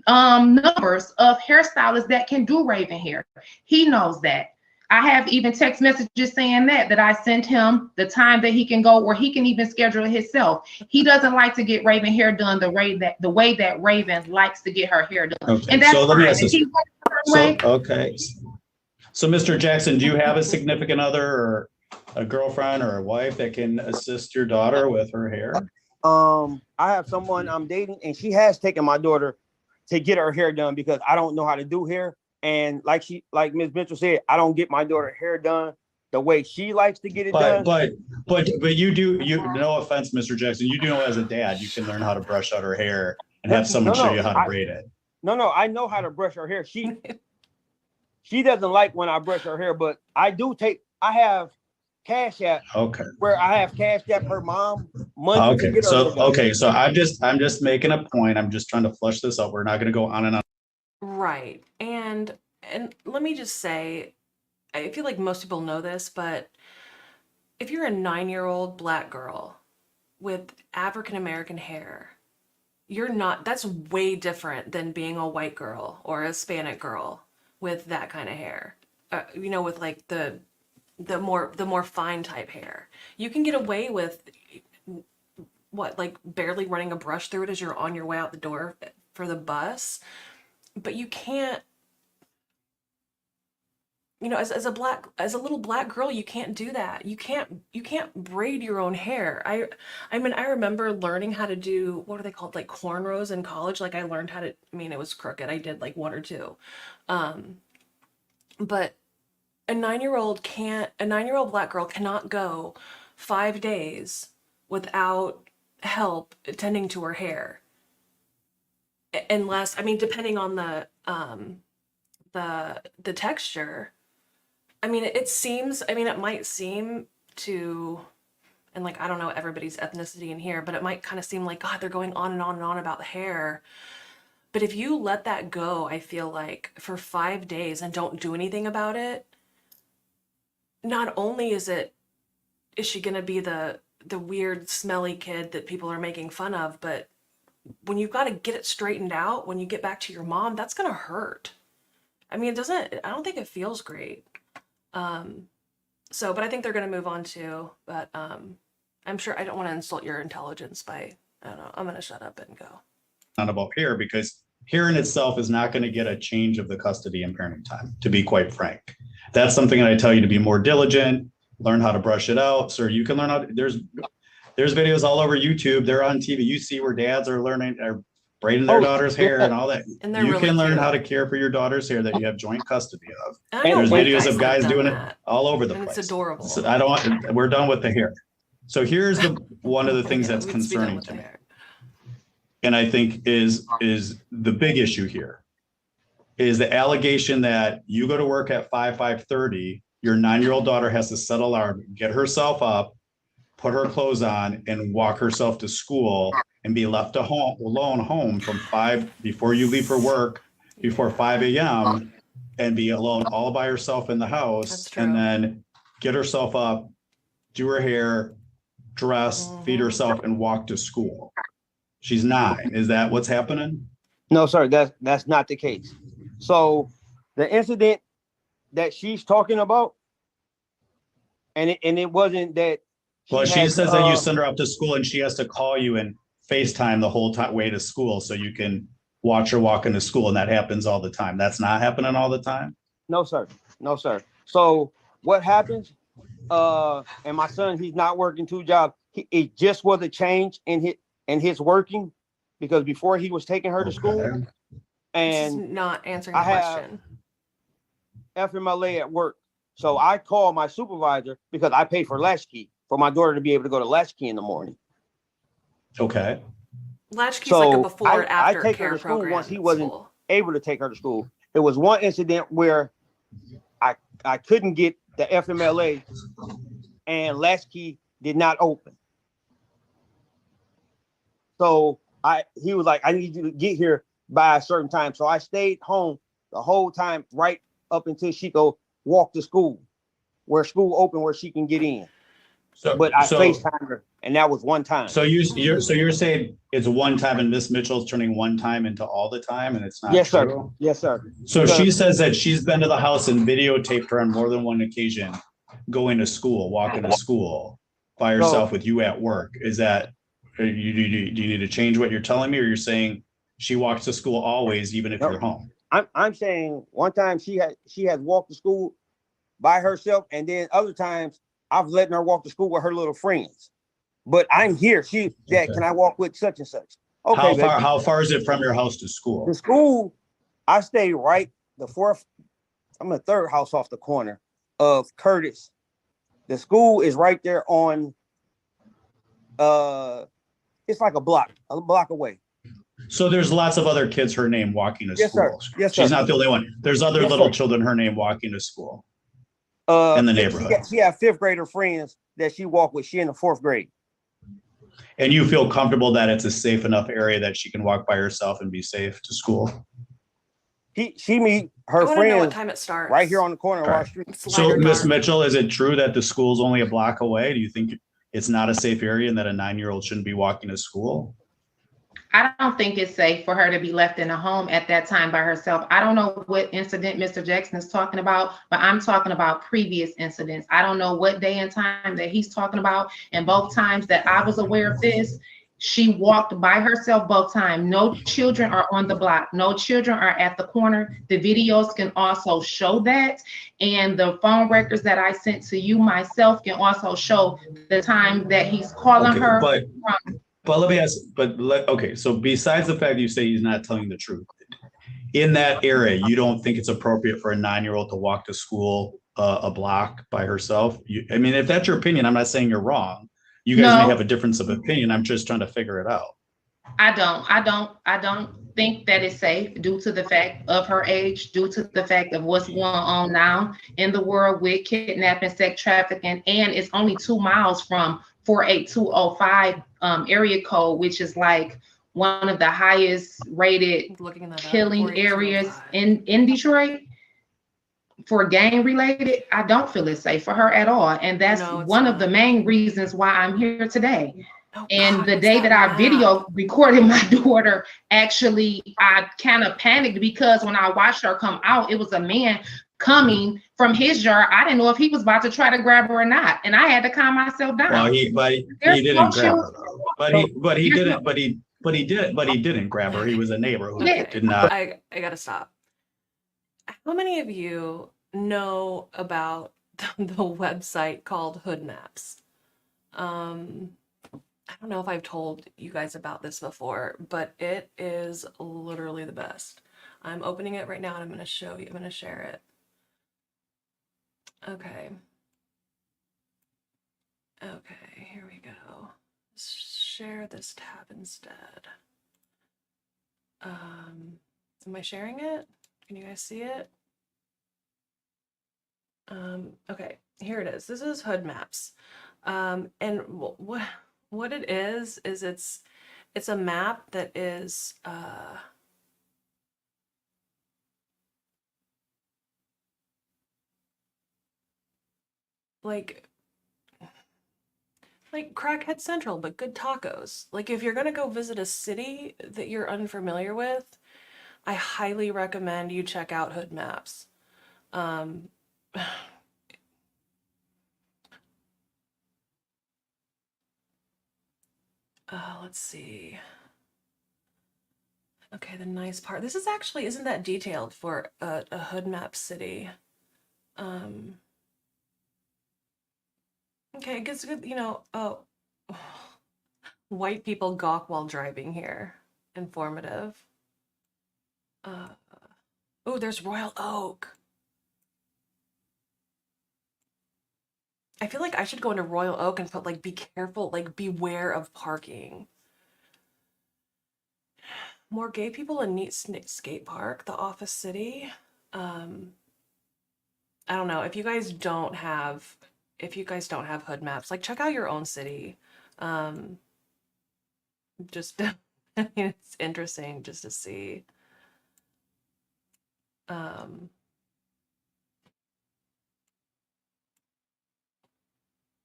numbers of hairstylists that can do Raven hair. He knows that. I have even text messages saying that I sent him the time that he can go, or he can even schedule it himself. He doesn't like to get Raven hair done the way that Raven likes to get her hair done. Okay, And that's so let me fine. ask If this. he wants it her So, way, okay. So, Mr. Jackson, do you have a significant other or a girlfriend or a wife that can assist your daughter with her hair? I have someone I'm dating, and she has taken my daughter to get her hair done because I don't know how to do hair. And like Ms. Mitchell said, I don't get my daughter hair done the way she likes to get it done. But no offense, Mr. Jackson, you do know as a dad, you can learn how to brush out her hair and have someone show you how to braid it. No, I know how to brush her hair. She doesn't like when I brush her hair, but I have Cash App. Okay. Where I have cashed out her mom money to get her hair done. So I'm just making a point. I'm just trying to flush this out. We're not going to go on and on. Right. And let me just say, I feel like most people know this, but if you're a 9-year-old Black girl with African American hair, that's way different than being a white girl or a Hispanic girl with that kind of hair. With like the more fine type hair. You can get away with like barely running a brush through it as you're on your way out the door for the bus. But you can't, as a little Black girl, you can't do that. You can't braid your own hair. I mean, I remember learning how to do, what are they called? Like cornrows in college. Like I learned how to, it was crooked. I did like one or two. But a 9-year-old Black girl cannot go 5 days without help tending to her hair. Unless, depending on the texture, it might seem to, and like, I don't know everybody's ethnicity in here, but it might kind of seem like, God, they're going on and on and on about hair. But if you let that go, I feel like for 5 days and don't do anything about it, not only is she going to be the weird, smelly kid that people are making fun of, but when you've got to get it straightened out, when you get back to your mom, that's going to hurt. I don't think it feels great. But I think they're going to move on too, but I'm sure I don't want to insult your intelligence by, I don't know, I'm going to shut up and go. Not about hair, because hair in itself is not going to get a change of the custody and parenting time, to be quite frank. That's something that I tell you to be more diligent, learn how to brush it out. So you can learn how to, there's videos all over YouTube. They're on TV. You see where dads are braiding their daughter's hair and all that. And they're you really can learn cute. how to care for your daughter's hair that you have joint custody of. And I know There's white videos of guys have done doing that, it all over the and place. it's adorable. So we're done with the hair. So here's one of the things that's let's be done concerning with to the me. hair. And I think is the big issue here is the allegation that you go to work at 5:30, your 9-year-old daughter has to set an alarm, get herself up, put her clothes on, and walk herself to school and be left alone home from 5 before you leave for work, before 5 a.m. and be alone all by herself in the house, and then get herself up, do her hair, dress, feed herself, and walk to school. She's 9. Is that what's happening? No, sir, that's not the case. So the incident that she's talking about, and it wasn't that. Well, she says that you send her up to school and she has to call you and FaceTime the whole way to school so you can watch her walk into school, and that happens all the time. That's not happening all the time? No, sir. No, sir. So what happens? And my son, he's not working 2 jobs. It just was a change in his working, because before he was taking her to school, This is and not answering the I have question. FMLA at work. So I call my supervisor because I pay for latchkey for my daughter to be able to go to latchkey in the morning. Okay. Latchkey's like a before after I take care her to school program once he at wasn't school. able to take her to school. It was one incident where I couldn't get the FMLA and latchkey did not open. So he was like, I need you to get here by a certain time. So I stayed home the whole time right up until she go walk to school, where school open, where she can get in. So, But I so, FaceTimed her, and that was one time. so you're saying it's one time and Miss Mitchell's turning one time into all the time and it's not Yes, sir. true? Yes, sir. So Because- she says that she's been to the house and videotaped her on more than one occasion, going to school, walking to school by herself with you at work. Is that, do you need to change what you're telling me, or you're saying she walks to school always, even if No. you're home? I'm saying one time she has walked to school by herself, and then other times I've letting her walk to school with her little friends. But I'm here. Dad, can I walk with such and such? Okay, How far is it from your house to school? The school, I stay right I'm the third house off the corner of Curtis. The school is right there on it's like a block away. So there's lots of other kids her name walking to Yes, sir. school. Yes, She's sir. not the only one. There's other Yes, little sir. children her name walking to school in the neighborhood. She have fifth grader friends that she walk with. She in the fourth grade. And you feel comfortable that it's a safe enough area that she can walk by herself and be safe to school? She meet her I want to know what friends time it starts. right here on the corner of All our right. street. It's So, light or Miss dark. Mitchell, is it true that the school's only a block away? Do you think it's not a safe area and that a 9-year-old shouldn't be walking to school? I don't think it's safe for her to be left in a home at that time by herself. I don't know what incident Mr. Jackson is talking about, but I'm talking about previous incidents. I don't know what day and time that he's talking about. And both times that I was aware of this, she walked by herself both times. No children are on the block. No children are at the corner. The videos can also show that. And the phone records that I sent to you myself can also show the time that he's calling Okay, her. But let me ask, okay, so besides the fact that you say he's not telling the truth, in that area, you don't think it's appropriate for a 9-year-old to walk to school a block by herself? I mean, if that's your opinion, I'm not saying you're wrong. You guys may No. have a difference of opinion. I'm just trying to figure it out. I don't think that it's safe due to the fact of her age, due to the fact of what's going on now in the world with kidnapping, sex trafficking, and it's only 2 miles from 48205 area code, which is like one of the highest rated Looking that up, killing areas 48205. in Detroit for gang related. I don't feel it's safe for her at all. And that's No, it's one of the not. main reasons why I'm here today. Oh, And God, the what's day that I map? video recorded my daughter, actually, I kind of panicked because when I watched her come out, it was a man coming from his yard. I didn't know if he was about to try to grab her or not, and I had to calm myself down. Well, he There's didn't no grab her. shoes. But he didn't grab her. He was a neighbor who Okay, did not. I gotta stop. How many of you know about the website called Hood Maps? I don't know if I've told you guys about this before, but it is literally the best. I'm opening it right now and I'm gonna show you, I'm gonna share it. Okay. Okay, here we go. Share this tab instead. Am I sharing it? Can you guys see it? Okay, here it is. This is Hood Maps. And what it is it's a map that is like Crackhead Central, but good tacos. Like if you're gonna go visit a city that you're unfamiliar with, I highly recommend you check out Hood Maps. Let's see. Okay, the nice part. This is actually isn't that detailed for a Hood Map city. Okay, it gets good, you know, oh, white people gawk while driving here. Informative. Oh, there's Royal Oak. I feel like I should go into Royal Oak and put like, be careful, like beware of parking. More gay people in neat skate park, the Office City. I don't know, if you guys don't have Hood Maps, like check out your own city. Just I mean, it's interesting just to see.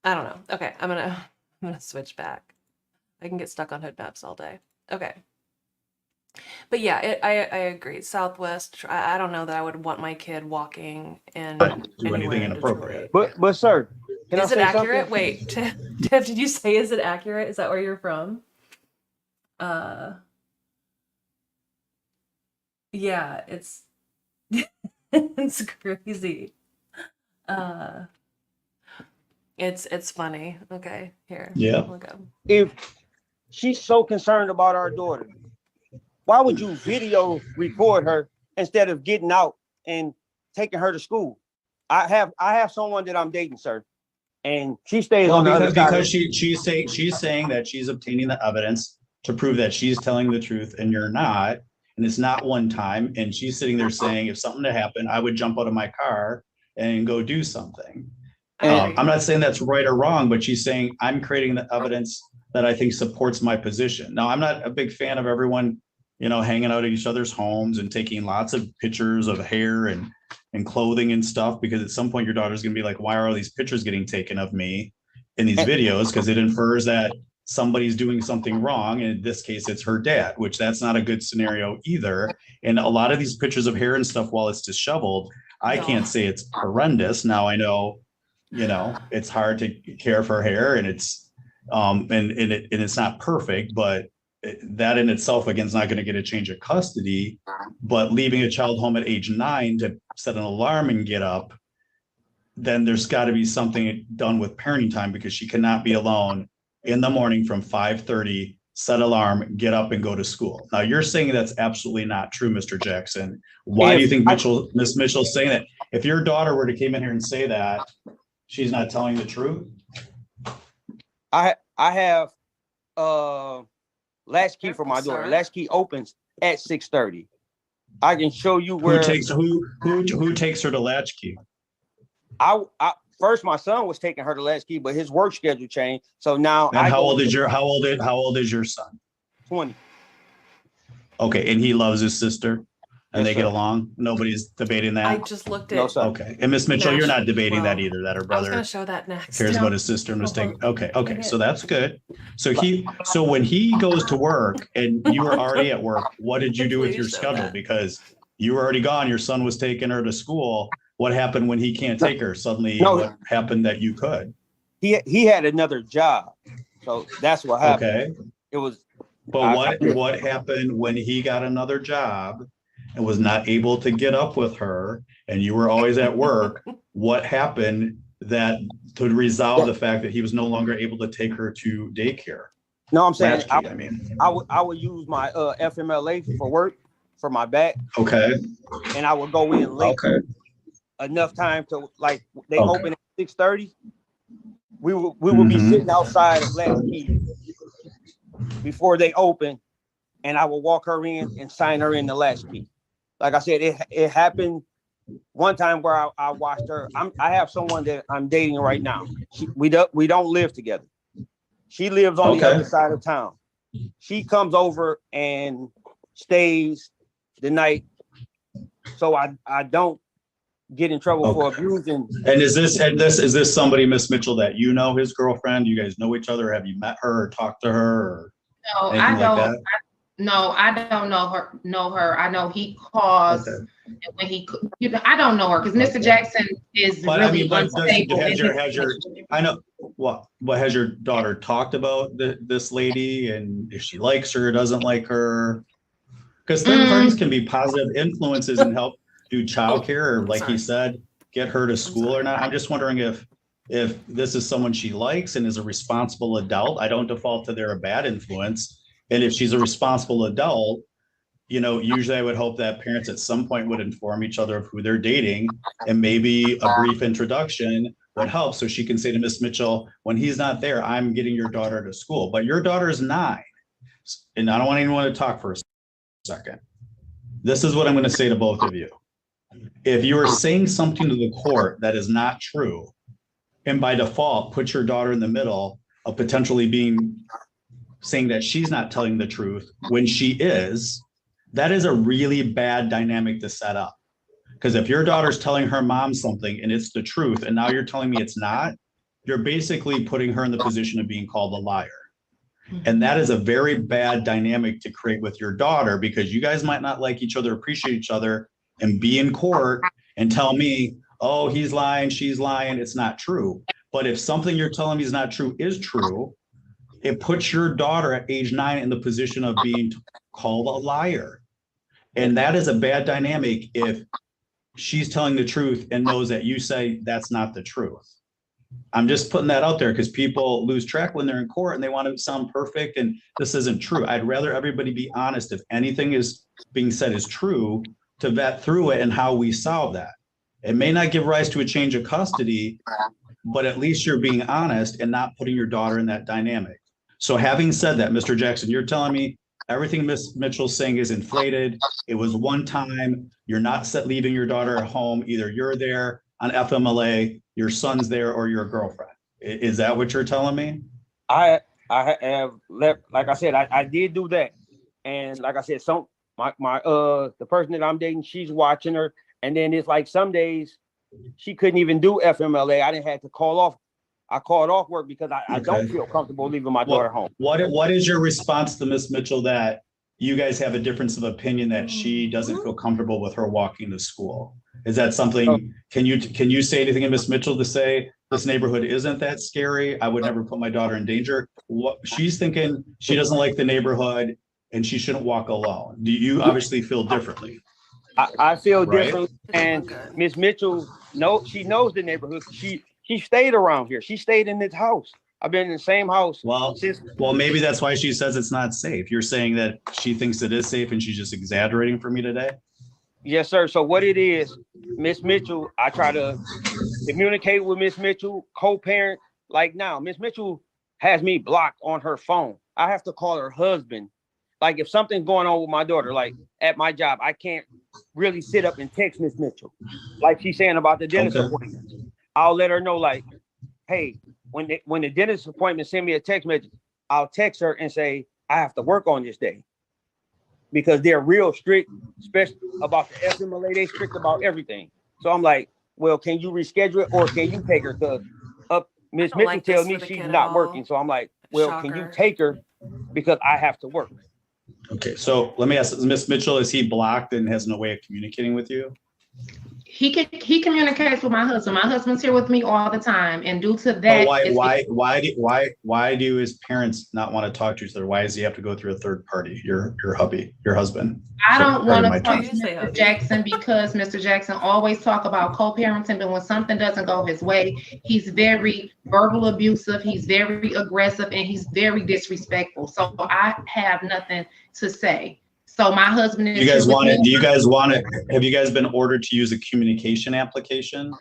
I don't know. Okay, I'm gonna switch back. I can get stuck on hood maps all day. Okay. But yeah, I agree. Southwest, I don't know that I would want my kid walking in Do anywhere anything in inappropriate. Detroit. But sir, can I Is it say accurate? something? Wait, Tiff, did you say is it accurate? Is that where you're from? Yeah, it's it's crazy. Uh it's funny. Okay, here. Yeah. We'll go. If she's so concerned about our daughter, why would you video record her instead of getting out and taking her to school? I have someone that I'm dating, sir, and she stays Well, on the other side. because she's saying that she's obtaining the evidence to prove that she's telling the truth and you're not, and it's not one time. And she's sitting there saying, if something to happen, I would jump out of my car and go do something. I'm not saying that's right or wrong, but she's saying I'm creating the evidence that I think supports my position. Now, I'm not a big fan of everyone, hanging out at each other's homes and taking lots of pictures of hair and clothing and stuff, because at some point your daughter's gonna be like, why are all these pictures getting taken of me in these videos? Because it infers that somebody's doing something wrong. And in this case, it's her dad, which that's not a good scenario either. And a lot of these pictures of hair and stuff, while it's disheveled, I can't say it's horrendous. Now I know, it's hard to care for hair, and it's and it's not perfect, but that in itself, again, is not going to get a change of custody. But leaving a child home at age 9 to set an alarm and get up, then there's got to be something done with parenting time, because she cannot be alone in the morning from 5:30, set alarm, get up and go to school. Now you're saying that's absolutely not true, Mr. Jackson. Why do you think Miss Mitchell's saying that? If your daughter were to come in here and say that, she's not telling the truth? I have latchkey for my daughter. Latchkey opens at 6:30. I can show you where who takes her to latchkey? I first my son was taking her to latchkey, but his work schedule changed. So now And how old is your son? 20. Okay, and he loves his sister and Yes, they get sir. along. Nobody's debating that. I just looked at No, sir. Okay, and Miss Mitchell, you're not debating that Well, either, that her I was brother gonna show that next. cares about his sister and was taking. Okay, so that's good. So when he goes to work and you were already at work, what did you do with your Please show schedule? that. Because you were already gone, your son was taking her to school. What happened when he can't take her? Suddenly, No. what happened that you could? He had another job, so that's what happened. Okay, It was but what happened when he got another job and was not able to get up with her, and you were always at work? What happened that to resolve the fact that he was no longer able to take her to daycare? no. I'm saying Latchkey, I mean. I would use my FMLA for work for my back, Okay. and I would go in late Okay. enough time to like they Okay. open at 6:30. We would be Mhm. sitting outside of Latchkey before they open, and I would walk her in and sign her in the Latchkey. Like I said, it happened one time where I watched her. I have someone that I'm dating right now. We don't live together. She lives on the Okay. other side of town. She comes over and stays the night, so I don't get in trouble for Okay. abusing. And is this somebody, Miss Mitchell, that you know, his girlfriend? You guys know each other? Have you met her or talked to her or No, anything I don't. like that? No, I don't know her. I know he calls Okay. and when he, I don't know her because Mr. Jackson is But I really mean, but unstable. has your I know what has your daughter talked about this lady, and if she likes her or doesn't like her? Because third parties can be positive influences and help do childcare, or like he said, get her to school or not. I'm just wondering if this is someone she likes and is a responsible adult. I don't default to they're a bad influence. And if she's a responsible adult, usually I would hope that parents at some point would inform each other of who they're dating, and maybe a brief introduction would help. So she can say to Miss Mitchell, when he's not there, I'm getting your daughter to school. But your daughter is 9. And I don't want anyone to talk for a second. This is what I'm going to say to both of you. If you are saying something to the court that is not true, and by default put your daughter in the middle of potentially saying that she's not telling the truth when she is, that is a really bad dynamic to set up. Because if your daughter's telling her mom something and it's the truth, and now you're telling me it's not, you're basically putting her in the position of being called a liar. And that is a very bad dynamic to create with your daughter, because you guys might not like each other, appreciate each other, and be in court and tell me, oh, he's lying, she's lying, it's not true. But if something you're telling me is not true is true, it puts your daughter at age 9 in the position of being called a liar. And that is a bad dynamic if she's telling the truth and knows that you say that's not the truth. I'm just putting that out there because people lose track when they're in court and they want to sound perfect, and this isn't true. I'd rather everybody be honest. If anything is being said is true, to vet through it and how we solve that. It may not give rise to a change of custody, but at least you're being honest and not putting your daughter in that dynamic. So having said that, Mr. Jackson, you're telling me everything Ms. Mitchell's saying is inflated. It was one time. You're not leaving your daughter at home. Either you're there on FMLA, your son's there, or your girlfriend. Is that what you're telling me? I have left, like I said, I did do that. And like I said, the person that I'm dating, she's watching her. And then it's like some days she couldn't even do FMLA. I didn't have to call off. I called off work because I don't feel comfortable leaving my daughter home. What is your response to Ms. Mitchell that you guys have a difference of opinion that she doesn't feel comfortable with her walking to school? Is that something, can you say anything to Ms. Mitchell to say this neighborhood isn't that scary? I would never put my daughter in danger. What she's thinking, she doesn't like the neighborhood and she shouldn't walk alone. Do you obviously feel differently? I feel Right? different. And Miss Mitchell, she knows the neighborhood. She stayed around here. She stayed in this house. I've been in the same house. Well, maybe that's why she says it's not safe. You're saying that she thinks it is safe and she's just exaggerating for me today? Yes, sir. So what it is, Miss Mitchell, I try to communicate with Miss Mitchell, co-parent. Like now, Miss Mitchell has me blocked on her phone. I have to call her husband. Like if something's going on with my daughter, like at my job, I can't really sit up and text Miss Mitchell. Like she's saying about the dentist appointment. I'll let her know, like, hey, when the dentist appointment send me a text message, I'll text her and say, I have to work on this day. Because they're real strict, especially about the FMLA, they strict about everything. So I'm like, well, can you reschedule it or can you take her? Because Miss Mitchell like tells this me for the she's kid at not all. working. So I'm like, well, can you Shocker. take her because I have to work? Okay, so let me ask, Ms. Mitchell, is he blocked and has no way of communicating with you? He communicates with my husband. My husband's here with me all the time, and due to But that, why do his parents not want to talk to each other? Why does he have to go through a third party? Your husband. I don't want to talk to You say Mr. hubby. Jackson because Mr. Jackson always talk about co-parenting, but when something doesn't go his way, he's very verbal abusive, he's very aggressive, and he's very disrespectful. So I have nothing to say. So my husband is Do you guys here with me. have you guys been ordered to use a communication application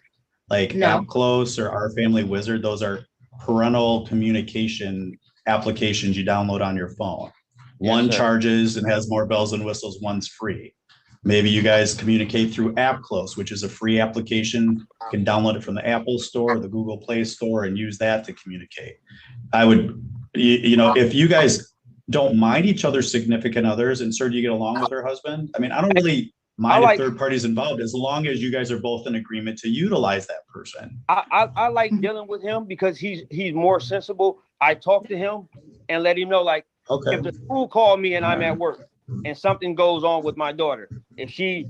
like No. AppClose or Our Family Wizard? Those are parental communication applications you download on your phone. One sir. charges and has more bells and whistles, one's free. Maybe you guys communicate through AppClose, which is a free application. You can download it from the Apple Store or the Google Play Store and use that to communicate. I would, if you guys don't mind each other's significant others and sir, do you get along with her husband? I mean, I don't really mind if third parties involved as long as you guys are both in agreement to utilize that person. I like dealing with him because he's more sensible. I talk to him and let him know, like, Okay. if the school called me and I'm at work and something goes on with my daughter, if she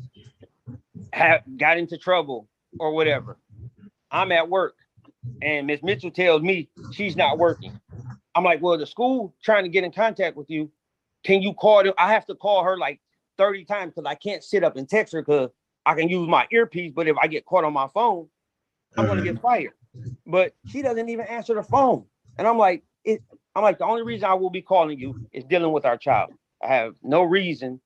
got into trouble or whatever, I'm at work and Miss Mitchell tells me she's not working. I'm like, well, the school trying to get in contact with you. Can you call them? I have to call her like 30 times because I can't sit up and text her because I can use my earpiece. But if I get caught on my phone, I'm going to get fired. But she doesn't even answer the phone. And I'm like, the only reason I will be calling you is dealing with our child. I have no reason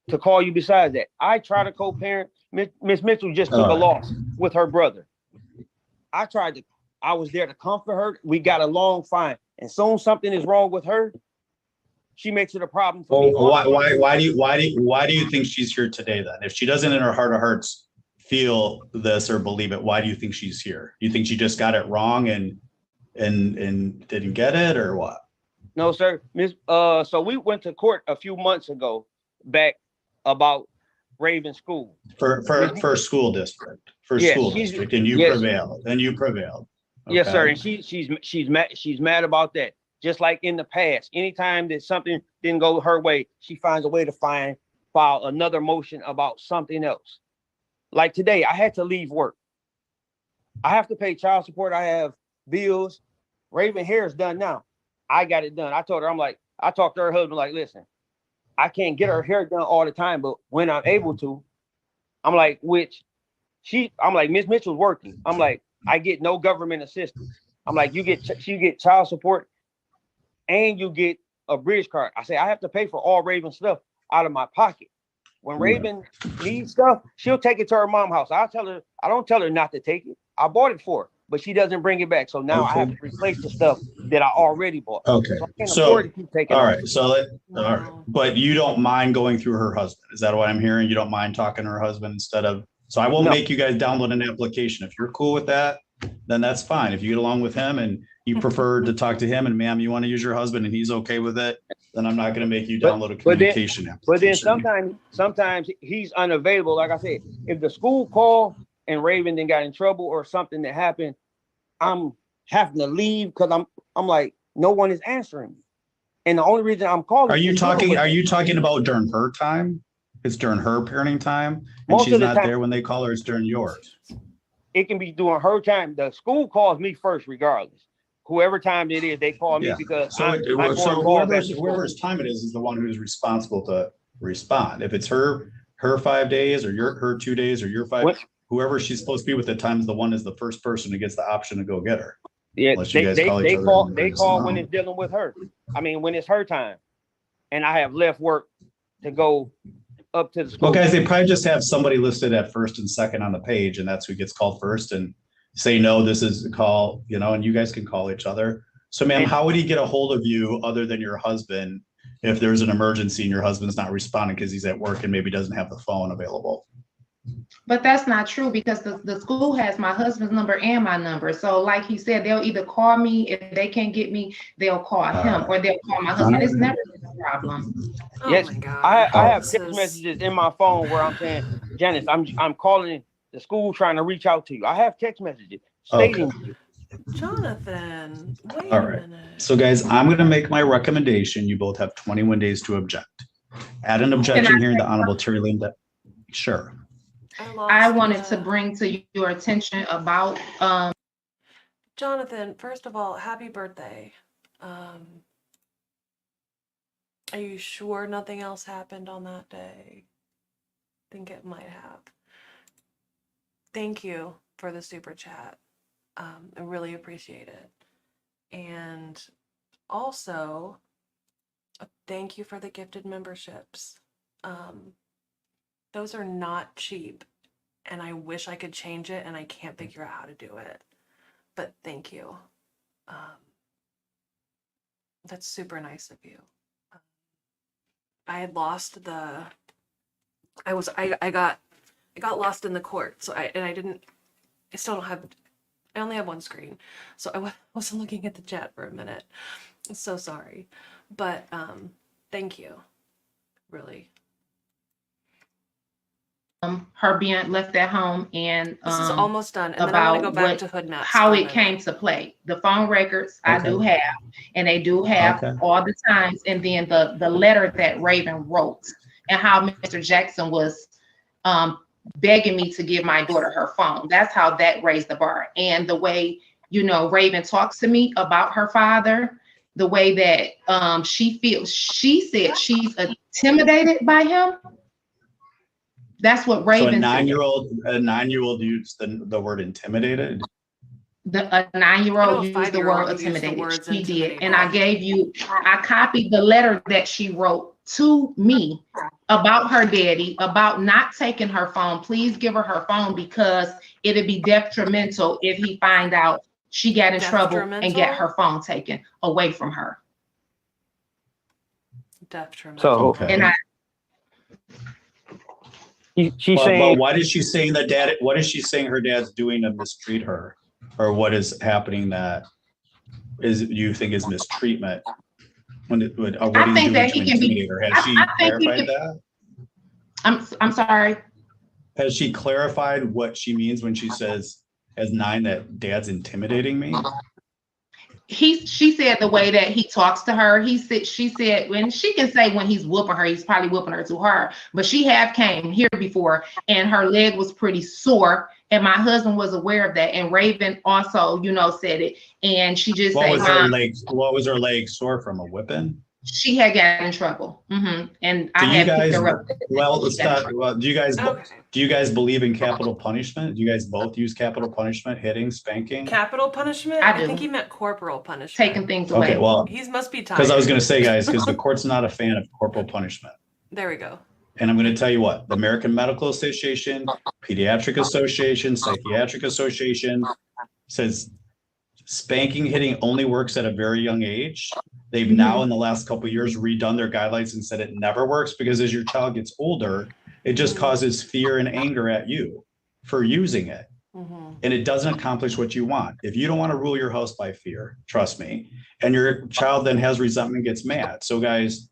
to call you besides that. I try to co-parent. Miss Mitchell just took a loss with her brother. I was there to comfort her. We got along fine. And soon something is wrong with her, she makes it a problem for me. Why do you think she's here today then? If she doesn't in her heart of hearts feel this or believe it, why do you think she's here? You think she just got it wrong and didn't get it or what? No, sir. So we went to court a few months ago back about Raven School. For school district. And you prevailed. Yes, sir. Okay. And she's mad about that. Just like in the past, anytime that something didn't go her way, she finds a way to file another motion about something else. Like today, I had to leave work. I have to pay child support. I have bills. Raven hair is done now. I got it done. I told her, I talked to her husband, like, listen, I can't get her hair done all the time, but when I'm able to, I'm like, Miss Mitchell's working. I'm like, I get no government assistance. I'm like, you get child support and you get a bridge card. I say, I have to pay for all Raven stuff out of my pocket. When Raven needs stuff, she'll take it to her mom's house. I don't tell her not to take it. I bought it for her, but she doesn't bring it back. So now I have to replace the stuff that I already bought. Okay. So I can't afford to keep taking all off. right. So all right. But you don't mind going through her husband. Is that what I'm hearing? You don't mind talking to her husband instead of, so I won't make you guys download an application. If you're cool with that, then that's fine. If you get along with him and you prefer to talk to him and ma'am, you want to use your husband and he's okay with it, then I'm not going to make you download a communication application. But then sometimes he's unavailable. Like I said, if the school called and Raven then got in trouble or something that happened, I'm having to leave because I'm like, no one is answering me. And the only reason I'm calling. Are you talking about during her time? It's during her parenting time and Most she's of the not time, there when they call her, it's during yours. It can be during her time. The school calls me first, regardless. Whoever time it is, they call me because So, I'm more involved. whoever's time it is the one who's responsible to respond. If it's her 5 days or her 2 days or your 5, whoever she's supposed to be with at times, the one is the first person who gets the option to go get her. Yeah, Unless you guys call each other they call when it's dealing with her. I mean, when it's her time, and I have left work to go up to the school. Well, guys, they probably just have somebody listed at first and second on the page, and that's who gets called first. And say no, this is a call, and you guys can call each other. So, ma'am, how would he get a hold of you other than your husband if there's an emergency and your husband's not responding because he's at work and maybe doesn't have the phone available? But that's not true because the school has my husband's number and my number. So like he said, they'll either call me. If they can't get me, they'll call him or they'll call my husband. It's never been a problem. Yes, I have text messages in my phone where I'm saying, Janice, I'm calling the school trying to reach out to you. I have text messages stating Jonathan, wait All a right. minute. So, guys, I'm going to make my recommendation. You both have 21 days to object. Add an objection here in the Honorable Terry Linda. Sure. I wanted to bring to your attention about Jonathan, first of all, happy birthday. Are you sure nothing else happened on that day? I think it might have. Thank you for the super chat. I really appreciate it. And also, thank you for the gifted memberships. Those are not cheap, and I wish I could change it, and I can't figure out how to do it. But thank you. That's super nice of you. I had lost I got lost in the court, so I only have one screen, so I wasn't looking at the chat for a minute. I'm so sorry, but thank you, really. her being left at home and This is almost done, and then I want to go back to Hood Maps. how it came to play. The phone records I do have, and they do have all the times, and then the letter that Raven wrote, and how Mr. Jackson was begging me to give my daughter her phone. That's how that raised the bar. And the way, Raven talks to me about her father, the way that she feels, she said she's intimidated by him. That's what Raven said. A 9-year-old used the word intimidated. A 9-year-old used the word intimidated. She did. And I copied the letter that she wrote to me about her daddy, about not taking her phone. Please give her her phone because it'd be detrimental if he find out she got in trouble and get her phone taken away from her. Detrimental. So, and she's saying, but what is she saying what is she saying her dad's doing to mistreat her? Or what is happening that you think is mistreatment? I think that he can be. Has she clarified that? I'm sorry. Has she clarified what she means when she says as 9 that dad's intimidating me? She said the way that he talks to her, she said, when she can say when he's whooping her, he's probably whooping her too hard, but she have came here before and her leg was pretty sore. And my husband was aware of that. And Raven also, said it. And she just What said, was her leg? What was her leg sore from, a whipping? she had gotten in trouble. And Do I you had guys, picked her up. well, let's stop. Well, do you Okay. guys believe in capital punishment? Do you guys both use capital punishment, hitting, spanking? Capital punishment? I do. think he meant corporal punishment. Taking things away. Okay, well, He must be tired. because I was going to say, guys, because the court's not a fan of corporal punishment. There we go. And I'm going to tell you what, the American Medical Association, Pediatric Association, Psychiatric Association says spanking, hitting only works at a very young age. They've now in the last couple of years redone their guidelines and said it never works because as your child gets older, it just causes fear and anger at you for using it. And it doesn't accomplish what you want. If you don't want to rule your house by fear, trust me, and your child then has resentment, gets mad. So guys,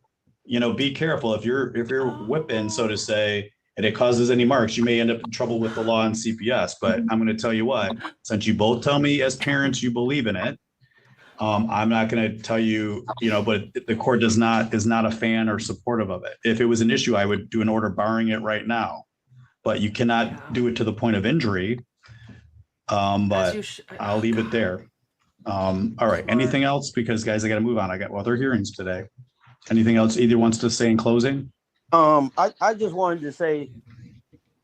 be careful. If you're whipping, so to say, and it causes any marks, you may end up in trouble with the law and CPS. But I'm going to tell you what, since you both tell me as parents you believe in it, I'm not going to tell you, but the court is not a fan or supportive of it. If it was an issue, I would do an order barring it right now. But you cannot do it to the point of injury. But I'll leave it there. All right. Anything else? Because guys, I got to move on. I got other hearings today. Anything else either wants to say in closing? I just wanted to say,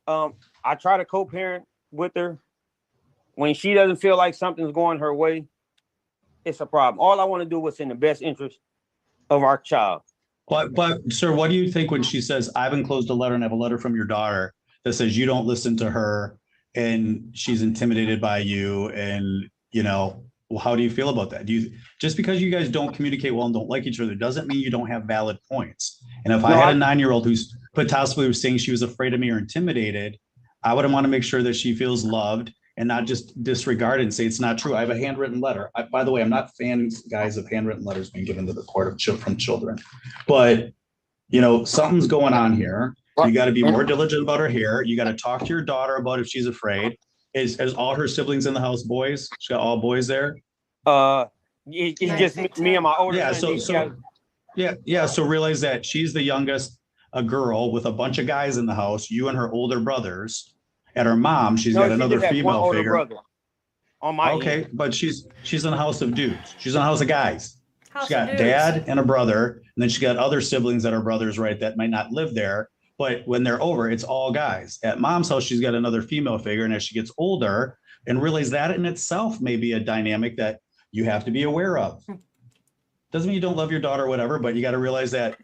I try to co-parent with her. When she doesn't feel like something's going her way, it's a problem. All I want to do what's in the best interest of our child. But sir, what do you think when she says, I've enclosed a letter and I have a letter from your daughter that says you don't listen to her and she's intimidated by you, and well, how do you feel about that? Just because you guys don't communicate well and don't like each other doesn't mean you don't have valid points. And if I had a 9-year-old who's possibly was saying she was afraid of me or intimidated, I would want to make sure that she feels loved and not just disregard it and say it's not true. I have a handwritten letter. By the way, I'm not fans, guys, of handwritten letters being given to the court from children, but something's going on here. You got to be more diligent about her hair. You got to talk to your daughter about if she's afraid. Is all her siblings in the house boys? She got all boys there? It's just me and my older. Yeah. So realize that she's the youngest, a girl with a bunch of guys in the house, you and her older brothers. At her mom, she's got another female figure. On my end. But she's in a house of dudes. She's in a house of guys. She's got dad and a brother, and then she got other siblings that are brothers, right, that might not live there. But when they're over, it's all guys. At mom's house, she's got another female figure. And as she gets older, and realize that in itself may be a dynamic that you have to be aware of. Doesn't mean you don't love your daughter or whatever, but you got to realize that,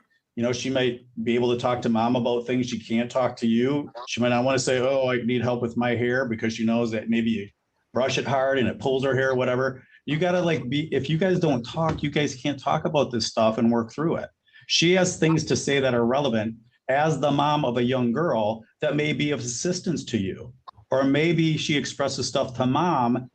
she might be able to talk to mom about things she can't talk to you. She might not want to say, oh, I need help with my hair, because she knows that maybe you brush it hard and it pulls her hair or whatever. You got to if you guys don't talk, you guys can't talk about this stuff and work through it. She has things to say that are relevant as the mom of a young girl that may be of assistance to you. Or maybe she expresses stuff to mom